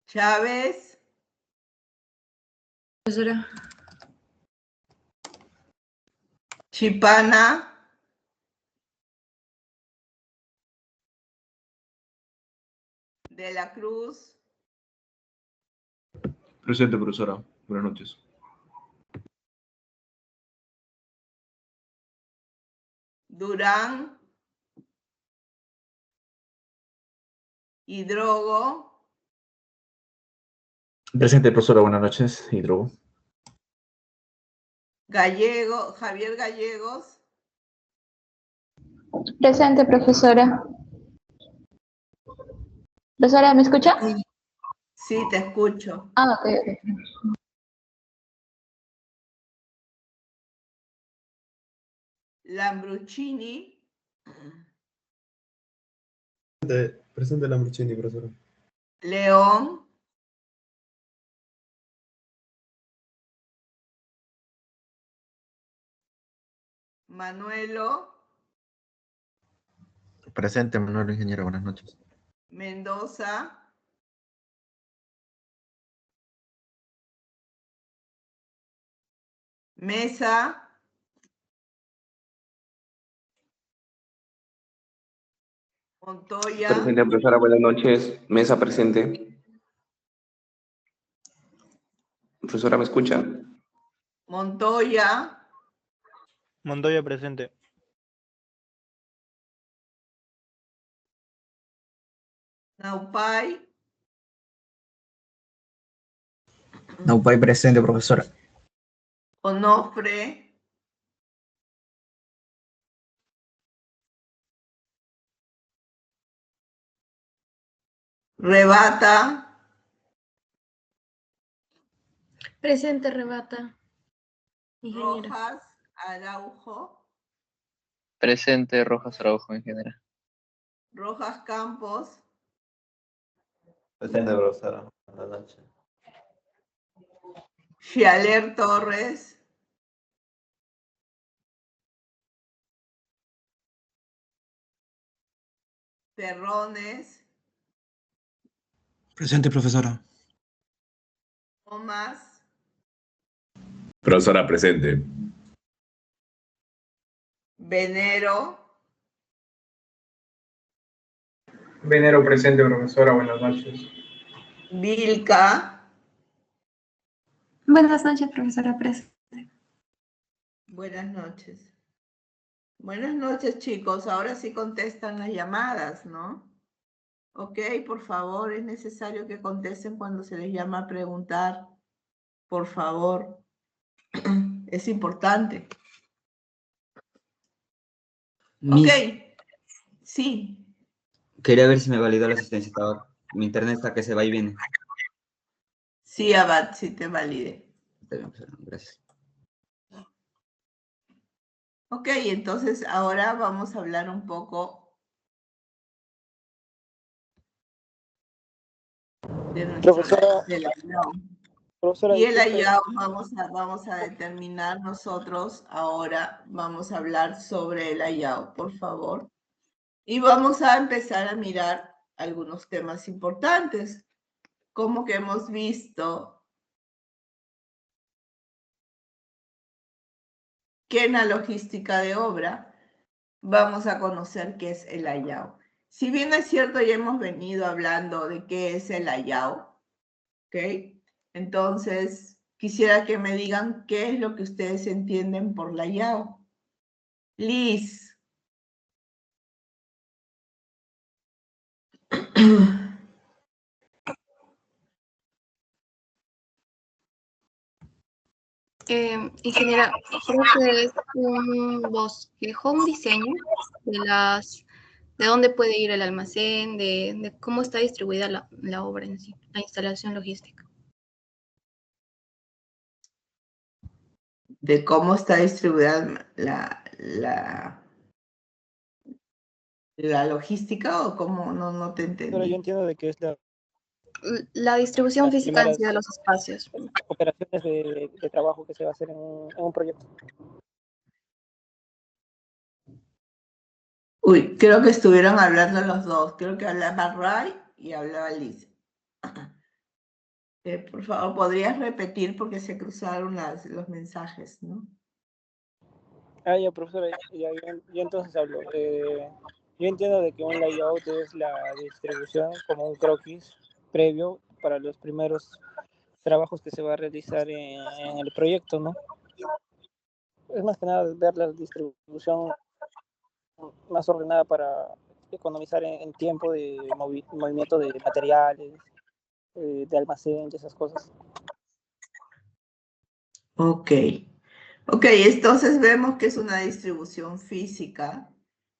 Chávez. Profesora. Chipana. De la Cruz. Presente, profesora. Buenas noches. Durán. Hidrogo. Presente, profesora. Buenas noches. Hidrogo. Gallego. Javier Gallegos. Presente, profesora. Profesora, ¿me escucha? Sí, te escucho. Ah, ok, ok. Lambruccini. Presente Lambruccini, profesora. León. Manuelo Presente, Manuel Ingeniero, buenas noches. Mendoza. Mesa. Montoya. Presente, profesora, buenas noches. Mesa presente. Profesora, ¿me escucha? Montoya. Montoya presente. Naupay. Naupay presente, profesora. Onofre. Rebata. Presente, Rebata. Ingeniera. Rojas Araujo. Presente, Rojas Araujo, ingeniera. Rojas Campos. Presente, profesora. Buenas noches. Fialer Torres. Terrones. Presente, profesora. Tomás. Profesora presente. Venero. Venero presente, profesora, buenas noches. Vilca. Buenas noches, profesora presente. Buenas noches. Buenas noches, chicos. Ahora sí contestan las llamadas, ¿no? Ok, por favor, es necesario que contesten cuando se les llama a preguntar. Por favor. Es importante. Miss, Ok. Sí. quería ver si me validó la asistencia. Mi internet está que se va y viene. Sí, Abad, sí te valide. Está bien, profesora, gracias. Ok, entonces ahora vamos a hablar un poco de nuestro Profesora, del IAO. profesora, Y el disculpe. IAO vamos a determinar nosotros ahora, vamos a hablar sobre el IAO, por favor. Y vamos a empezar a mirar algunos temas importantes, como que hemos visto que en la logística de obra vamos a conocer qué es el IAO. Si bien es cierto, ya hemos venido hablando de qué es el IAO, ¿ok? Entonces, quisiera que me digan qué es lo que ustedes entienden por la IAO. Liz. Ingeniera, creo que es un bosquejo, un diseño de dónde puede ir el almacén, de cómo está distribuida la obra en sí, la instalación logística. De cómo está distribuida la logística o cómo no te Pero yo entendí. entiendo de que es La distribución las física en sí de primeras los espacios. operaciones de trabajo que se va a hacer en un proyecto. Uy, creo que estuvieron hablando los dos. Creo que hablaba Ray y hablaba Liz. Por favor, ¿podrías repetir porque se cruzaron los mensajes, ¿no? Ya, profesora, ya entonces hablo. Yo entiendo de que un layout es la distribución como un croquis previo para los primeros trabajos que se va a realizar en el proyecto, ¿no? Es más que nada ver la distribución más ordenada para economizar en tiempo de movimiento de materiales, de almacén y esas cosas. Ok. Ok, entonces vemos que es una distribución física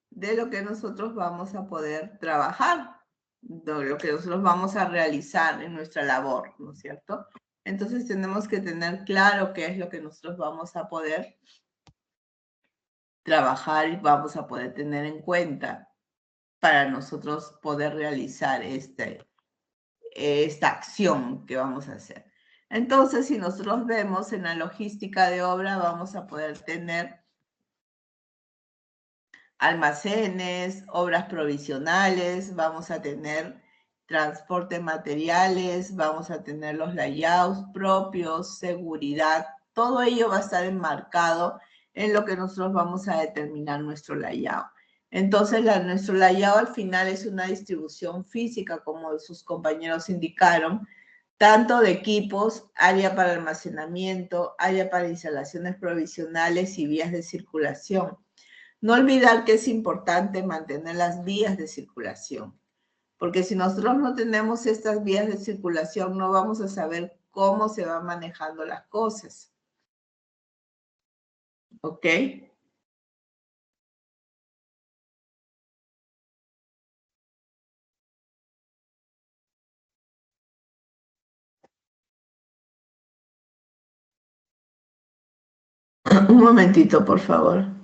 de lo que nosotros vamos a poder trabajar, de lo que nosotros vamos a realizar en nuestra labor, ¿no es cierto? Entonces tenemos que tener claro qué es lo que nosotros vamos a poder trabajar y vamos a poder tener en cuenta para nosotros poder realizar esta acción que vamos a hacer. Entonces, si nosotros vemos en la logística de obra, vamos a poder tener almacenes, obras provisionales, vamos a tener transporte de materiales, vamos a tener los layouts propios, seguridad, todo ello va a estar enmarcado en lo que nosotros vamos a determinar nuestro layout. Entonces, nuestro layout al final es una distribución física, como sus compañeros indicaron, tanto de equipos, área para almacenamiento, área para instalaciones provisionales y vías de circulación. No olvidar que es importante mantener las vías de circulación, porque si nosotros no tenemos estas vías de circulación, no vamos a saber cómo se van manejando las cosas. ¿Ok? Un momentito, por favor.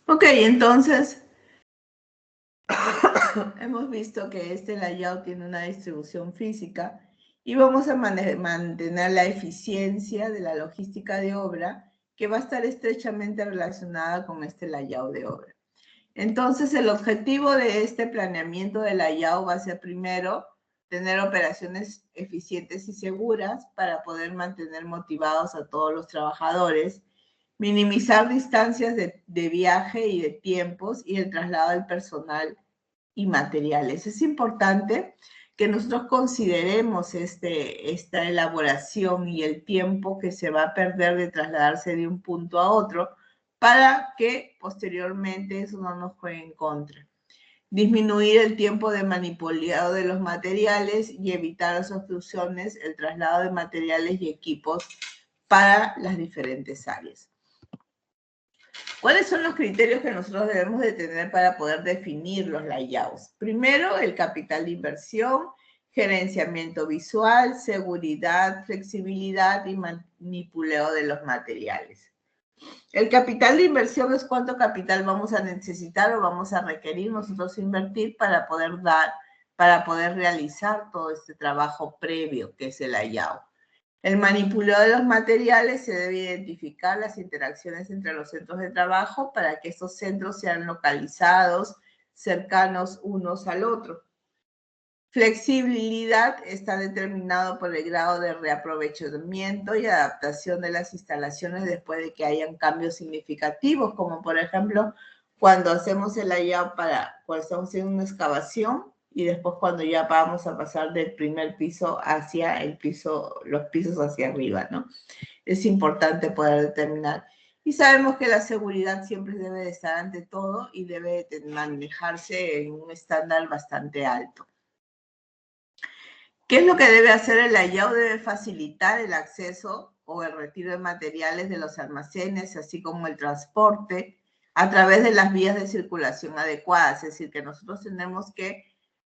Ok, entonces hemos visto que este layout tiene una distribución física y vamos a mantener la eficiencia de la logística de obra que va a estar estrechamente relacionada con este layout de obra. Entonces, el objetivo de este planeamiento de layout va a ser primero tener operaciones eficientes y seguras para poder mantener motivados a todos los trabajadores, minimizar distancias de viaje y de tiempos y el traslado del personal y materiales. Es importante que nosotros consideremos esta elaboración y el tiempo que se va a perder de trasladarse de un punto a otro para que posteriormente eso no nos juegue en contra. Disminuir el tiempo de manipulado de los materiales y evitar las obstrucciones, el traslado de materiales y equipos para las diferentes áreas. ¿Cuáles son los criterios que nosotros debemos de tener para poder definir los layouts? Primero, el capital de inversión, gerenciamiento visual, seguridad, flexibilidad y manipuleo de los materiales. El capital de inversión es cuánto capital vamos a necesitar o vamos a requerir nosotros invertir para poder realizar todo este trabajo previo que es el layout. El manipulado de los materiales se debe identificar las interacciones entre los centros de trabajo para que estos centros sean localizados, cercanos unos al otro. Flexibilidad está determinado por el grado de reaprovechamiento y adaptación de las instalaciones después de que hayan cambios significativos, como por ejemplo cuando hacemos el layout cuando estamos haciendo una excavación y después cuando ya vamos a pasar del primer piso hacia los pisos hacia arriba, ¿no? Es importante poder determinar. Y sabemos que la seguridad siempre debe de estar ante todo y debe de manejarse en un estándar bastante alto. ¿Qué es lo que debe hacer el layout? Debe facilitar el acceso o el retiro de materiales de los almacenes, así como el transporte, a través de las vías de circulación adecuadas. Es decir, que nosotros tenemos que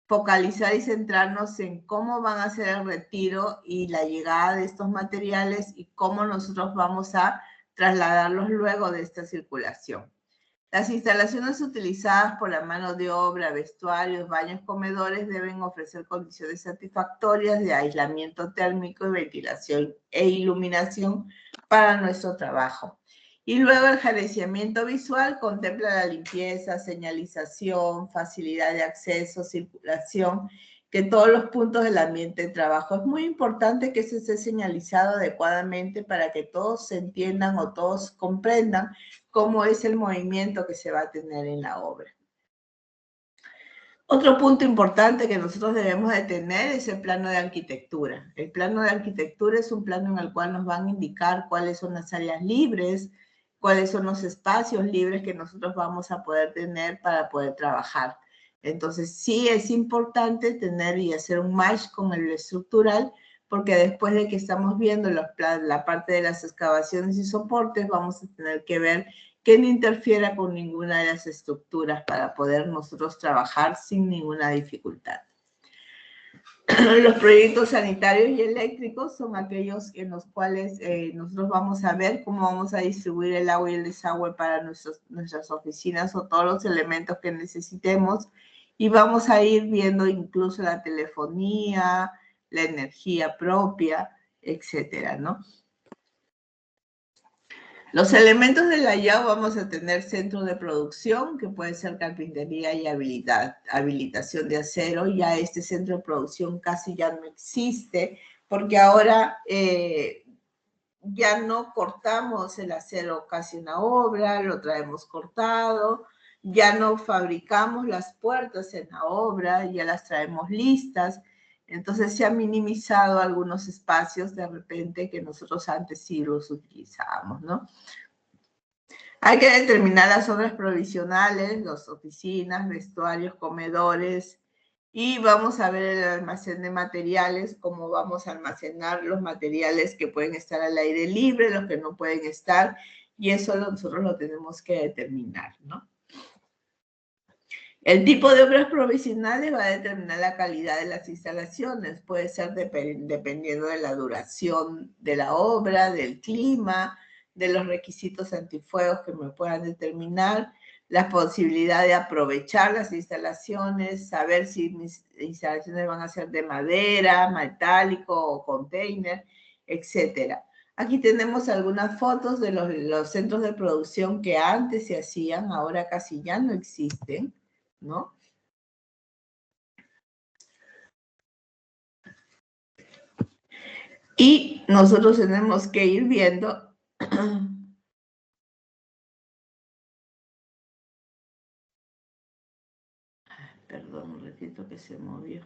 focalizar y centrarnos en cómo van a ser el retiro y la llegada de estos materiales y cómo nosotros vamos a trasladarlos luego de esta circulación. Las instalaciones utilizadas por la mano de obra, vestuarios, baños, comedores deben ofrecer condiciones satisfactorias de aislamiento térmico y ventilación e iluminación para nuestro trabajo. Y luego el gerenciamiento visual contempla la limpieza, señalización, facilidad de acceso, circulación que todos los puntos del ambiente de trabajo. Es muy importante que eso esté señalizado adecuadamente para que todos se entiendan o todos comprendan cómo es el movimiento que se va a tener en la obra. Otro punto importante que nosotros debemos de tener es el plano de arquitectura. El plano de arquitectura es un plano en el cual nos van a indicar cuáles son las áreas libres, cuáles son los espacios libres que nosotros vamos a poder tener para poder trabajar. Entonces, sí es importante tener y hacer un match con el estructural, porque después de que estamos viendo la parte de las excavaciones y soportes, vamos a tener que ver que no interfiera con ninguna de las estructuras para poder nosotros trabajar sin ninguna dificultad. Los proyectos sanitarios y eléctricos son aquellos en los cuales nosotros vamos a ver cómo vamos a distribuir el agua y el desagüe para nuestras oficinas o todos los elementos que necesitemos, y vamos a ir viendo incluso la telefonía, la energía propia, etcétera, ¿no? Los elementos del layout vamos a tener centro de producción, que puede ser carpintería y habilitación de acero. Ya este centro de producción casi ya no existe, porque ahora ya no cortamos el acero casi en la obra, lo traemos cortado, ya no fabricamos las puertas en la obra, ya las traemos listas. Entonces se han minimizado algunos espacios de repente que nosotros antes sí los utilizábamos, ¿no? Hay que determinar las obras provisionales, las oficinas, vestuarios, comedores, y vamos a ver el almacén de materiales, cómo vamos a almacenar los materiales que pueden estar al aire libre, los que no pueden estar, y eso nosotros lo tenemos que determinar, ¿no? El tipo de obras provisionales va a determinar la calidad de las instalaciones. Puede ser dependiendo de la duración de la obra, del clima, de los requisitos antifuegos que me puedan determinar, la posibilidad de aprovechar las instalaciones, saber si mis instalaciones van a ser de madera, metálico o container, etc. Aquí tenemos algunas fotos de los centros de producción que antes se hacían, ahora casi ya no existen, ¿no? Y nosotros tenemos que ir viendo perdón, un ratito que se movió.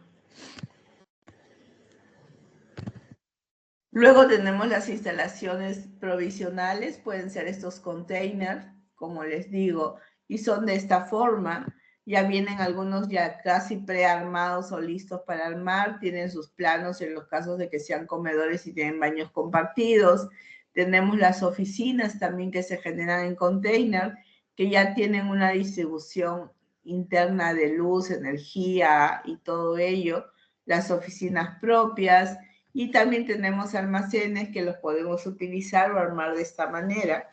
Luego tenemos las instalaciones provisionales, pueden ser estos containers, como les digo, y son de esta forma. Ya vienen algunos ya casi prearmados o listos para armar, tienen sus planos en los casos de que sean comedores y tienen baños compartidos. Tenemos las oficinas también que se generan en container, que ya tienen una distribución interna de luz, energía y todo ello. Las oficinas propias. Y también tenemos almacenes que los podemos utilizar o armar de esta manera.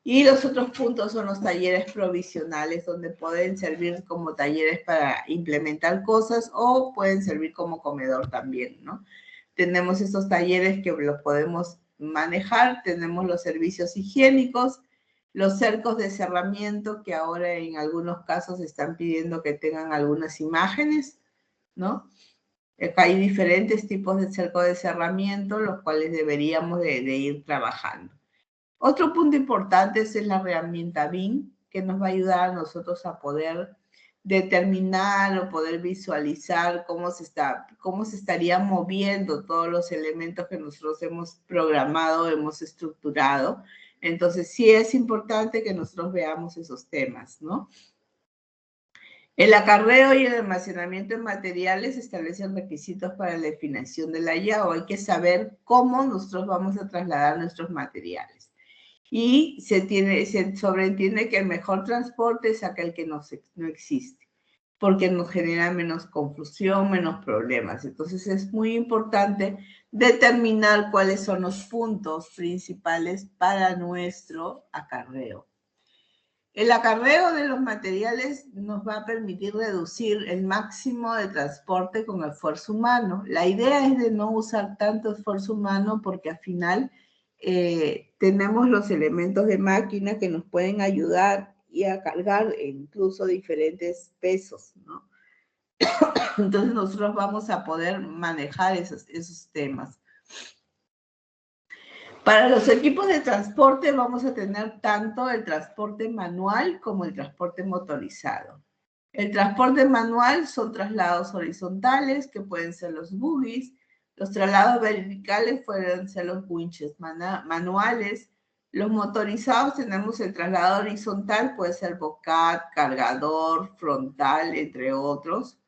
Y los otros puntos son los talleres provisionales, donde pueden servir como talleres para implementar cosas o pueden servir como comedor también, ¿no? Tenemos estos talleres que los podemos manejar, tenemos los servicios higiénicos, los cercos de cerramiento, que ahora en algunos casos están pidiendo que tengan algunas imágenes, ¿no? Hay diferentes tipos de cerco de cerramiento, los cuales deberíamos de ir trabajando. Otro punto importante es la herramienta BIM, que nos va a ayudar a nosotros a poder determinar o poder visualizar cómo se estarían moviendo todos los elementos que nosotros hemos programado, hemos estructurado. Entonces, sí es importante que nosotros veamos esos temas, ¿no? El acarreo y el almacenamiento de materiales establecen requisitos para la definición de la IAO. Hay que saber cómo nosotros vamos a trasladar nuestros materiales. Y se sobreentiende que el mejor transporte es aquel que no existe, porque nos genera menos confusión, menos problemas. Entonces es muy importante determinar cuáles son los puntos principales para nuestro acarreo. El acarreo de los materiales nos va a permitir reducir el máximo de transporte con esfuerzo humano. La idea es de no usar tanto esfuerzo humano porque al final tenemos los elementos de máquina que nos pueden ayudar y a cargar incluso diferentes pesos, ¿no? Entonces nosotros vamos a poder manejar esos temas. Para los equipos de transporte vamos a tener tanto el transporte manual como el transporte motorizado. El transporte manual son traslados horizontales, que pueden ser los buggies. Los traslados verticales pueden ser los winches manuales. Los motorizados tenemos el traslado horizontal, puede ser bocat, cargador, frontal, entre otros.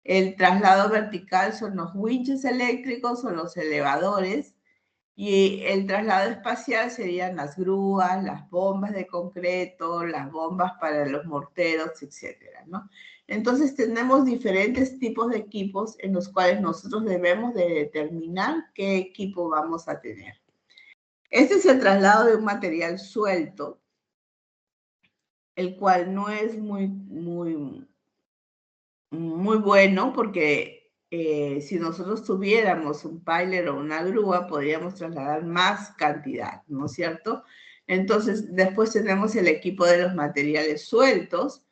El traslado vertical son los winches eléctricos o los elevadores. Y el traslado espacial serían las grúas, las bombas de concreto, las bombas para los morteros, etcétera, ¿no? Entonces tenemos diferentes tipos de equipos en los cuales nosotros debemos de determinar qué equipo vamos a tener. Este es el traslado de un material suelto, el cual no es muy bueno porque si nosotros tuviéramos un piler o una grúa, podríamos trasladar más cantidad, ¿no es cierto? Entonces, después tenemos el equipo de los materiales sueltos.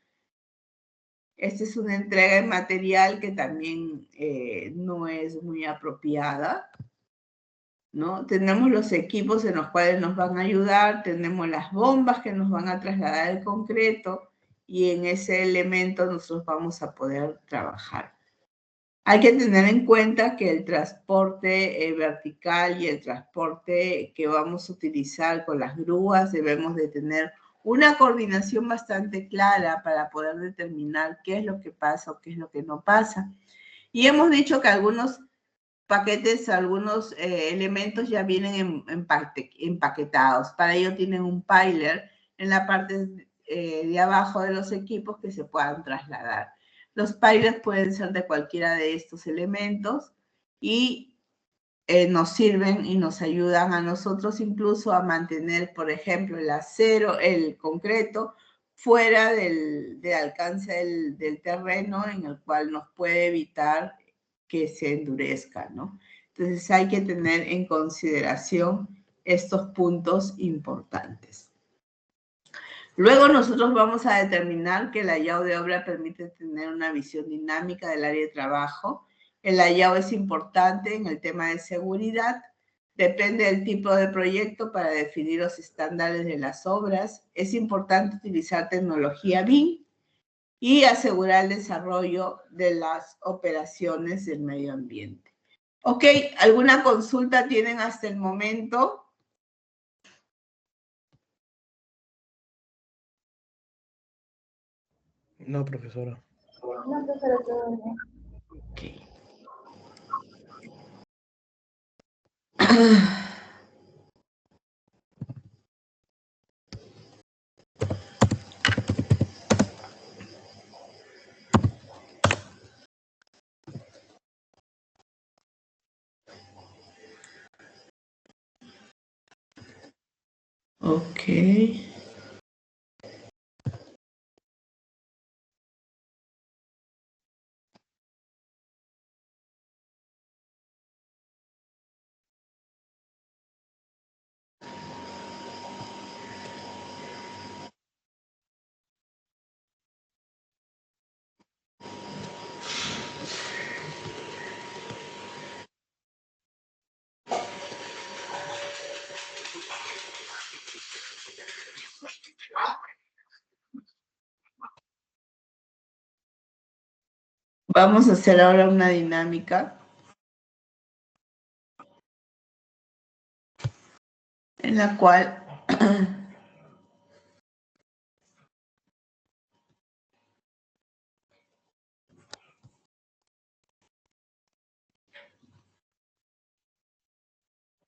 Esta es una entrega de material que también no es muy apropiada, ¿no? Tenemos los equipos en los cuales nos van a ayudar, tenemos las bombas que nos van a trasladar el concreto y en ese elemento nosotros vamos a poder trabajar. Hay que tener en cuenta que el transporte vertical y el transporte que vamos a utilizar con las grúas debemos de tener una coordinación bastante clara para poder determinar qué es lo que pasa o qué es lo que no pasa. Y hemos dicho que algunos paquetes, algunos elementos ya vienen empaquetados. Para ello tienen un piler en la parte de abajo de los equipos que se puedan trasladar. Los pilers pueden ser de cualquiera de estos elementos y nos sirven y nos ayudan a nosotros incluso a mantener, por ejemplo, el acero, el concreto, fuera del alcance del terreno en el cual nos puede evitar que se endurezca, ¿no? Entonces hay que tener en consideración estos puntos importantes. Luego nosotros vamos a determinar que el layout de obra permite tener una visión dinámica del área de trabajo. El layout es importante en el tema de seguridad. Depende del tipo de proyecto para definir los estándares de las obras. Es importante utilizar tecnología BIM y asegurar el desarrollo de las operaciones del medio ambiente. Ok, ¿alguna consulta tienen hasta el momento? No, profesora. No, profesora, todo bien. Ok. Ok. Vamos a hacer ahora una dinámica en la cual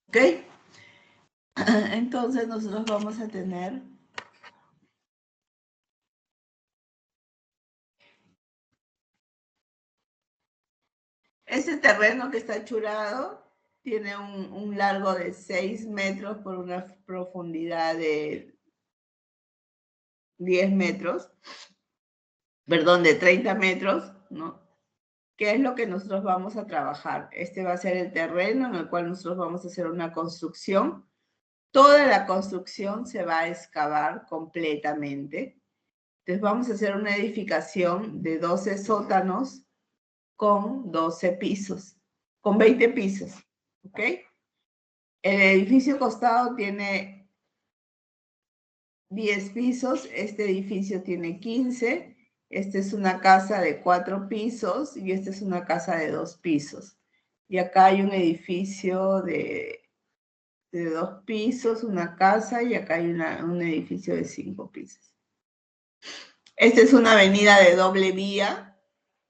¿ok? Entonces nosotros vamos a tener ese terreno que está churado, tiene un largo de 6 metros por una profundidad de 10 metros, perdón, de 30 metros, ¿no? ¿Qué es lo que nosotros vamos a trabajar? Este va a ser el terreno en el cual nosotros vamos a hacer una construcción. Toda la construcción se va a excavar completamente. Entonces vamos a hacer una edificación de 12 sótanos con 12 pisos, con 20 pisos, ¿ok? El edificio costado tiene 10 pisos, este edificio tiene 15, esta es una casa de 4 pisos y esta es una casa de 2 pisos. Y acá hay un edificio de 2 pisos, una casa, y acá hay un edificio de 5 pisos. Esta es una avenida de doble vía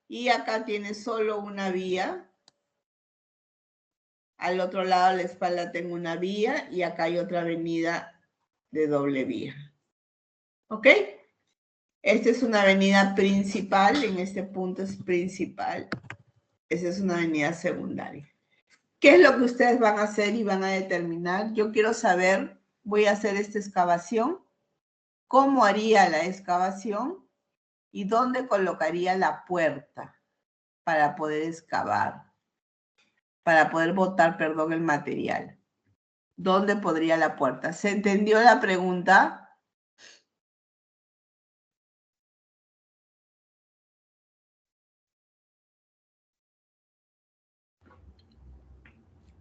y acá tiene solo una vía. Al otro lado a la espalda tengo una vía y acá hay otra avenida de doble vía. ¿Ok? Esta es una avenida principal, en este punto es principal. Esta es una avenida secundaria. ¿Qué es lo que ustedes van a hacer y van a determinar? Yo quiero saber, voy a hacer esta excavación, cómo haría la excavación y dónde colocaría la puerta para poder excavar, para poder botar, perdón, el material. ¿Dónde podría la puerta? ¿Se entendió la pregunta?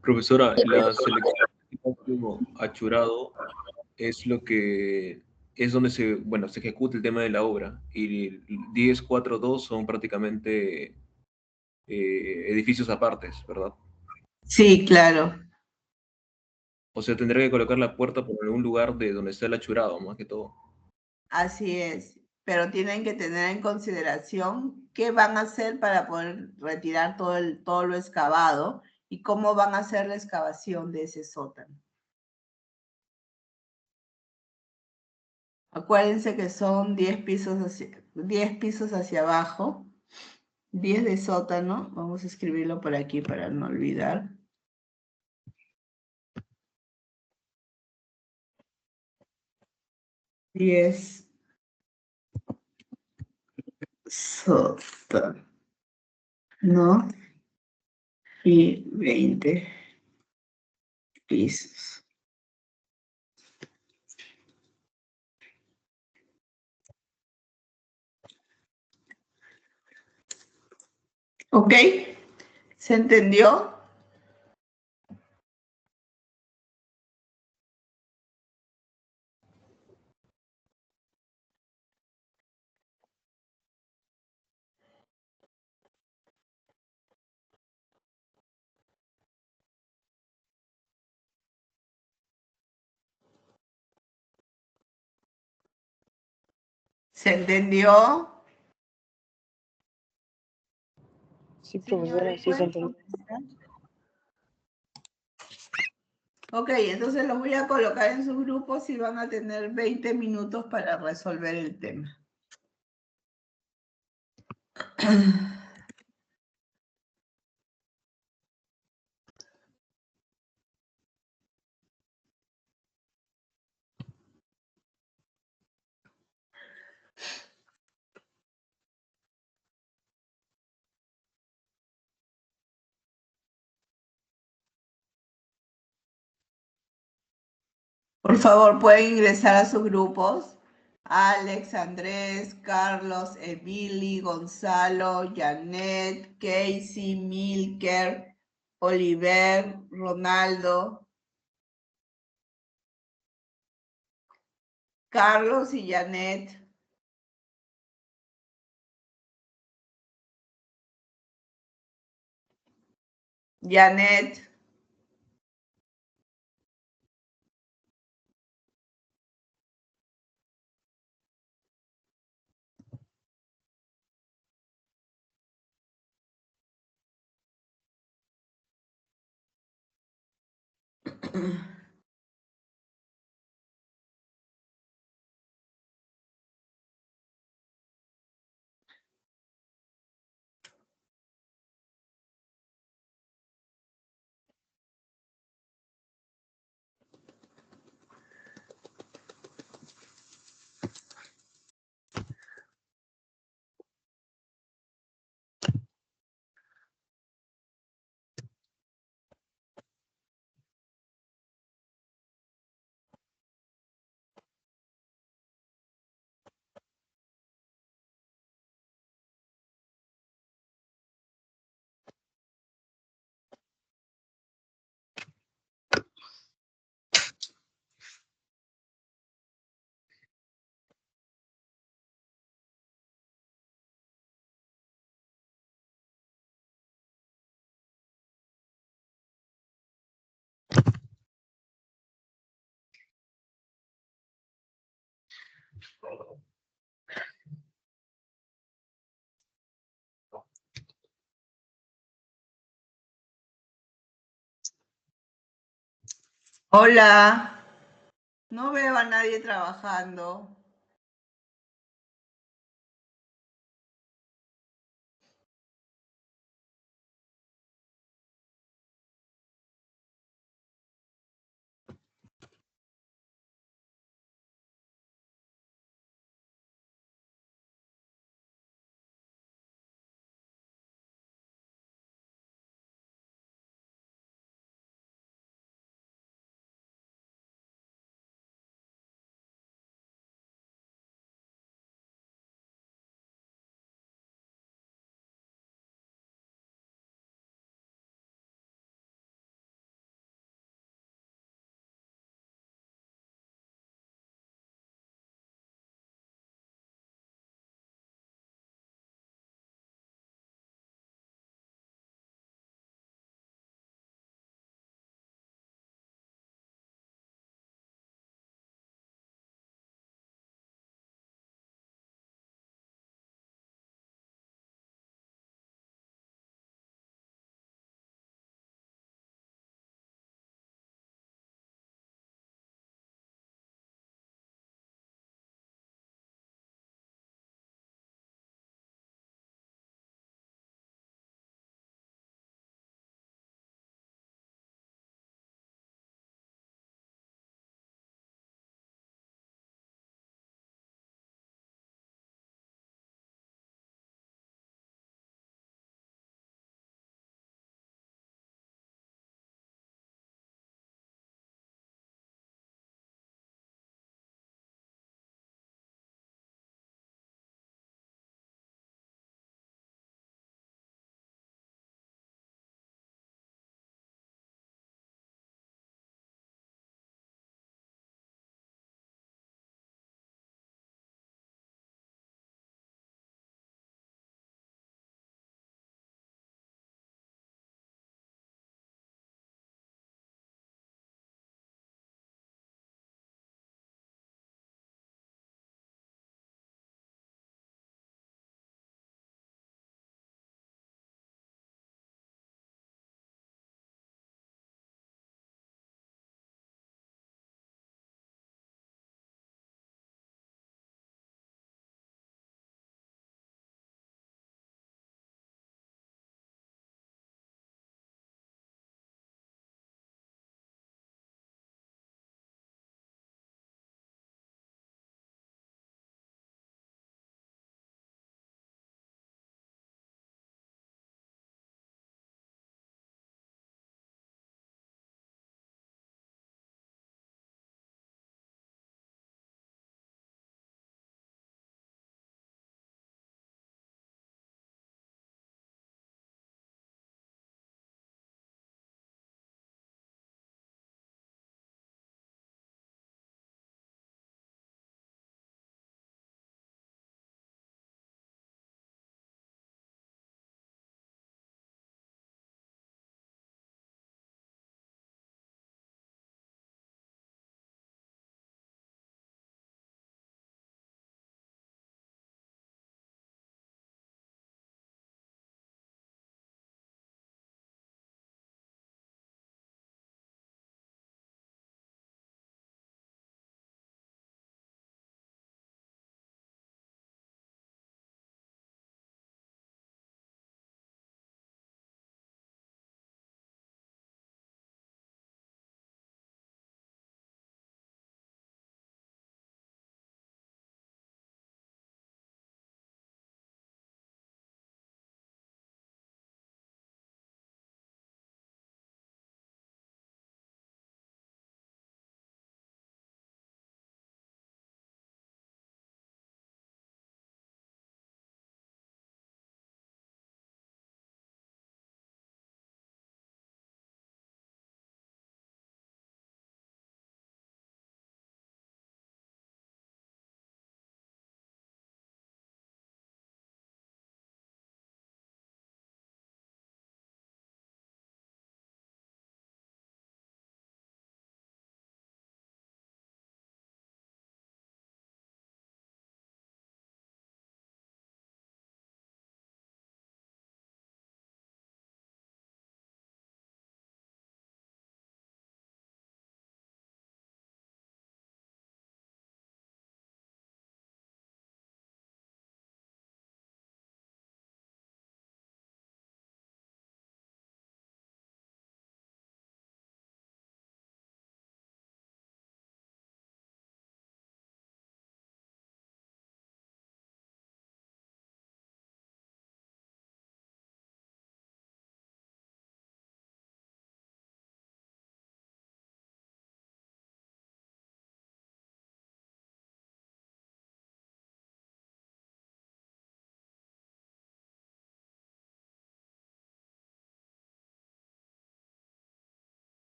Profesora, la selección achurado es lo que es donde se ejecuta el tema de la obra, y el 10-4-2 son prácticamente edificios apartes, ¿verdad? Sí, claro. O sea, tendré que colocar la puerta por algún lugar de donde está el achurado, más que todo. Así es, pero tienen que tener en consideración qué van a hacer para poder retirar todo lo excavado y cómo van a hacer la excavación de ese sótano. Acuérdense que son 10 pisos hacia abajo, 10 de sótano. Vamos a escribirlo por aquí para no olvidar. Diez sótano, ¿no? Y 20 pisos. ¿Ok? ¿Se entendió? ¿Se entendió? Sí, profesora, sí se entendió. Ok, entonces los voy a colocar en sus grupos y van a tener 20 minutos para resolver el tema. Por favor, pueden ingresar a sus grupos. Alex, Andrés, Carlos, Emily, Gonzalo, Janet, Casey, Milker, Oliver, Ronaldo, Carlos y Janet. Janet. Hola. No veo a nadie trabajando.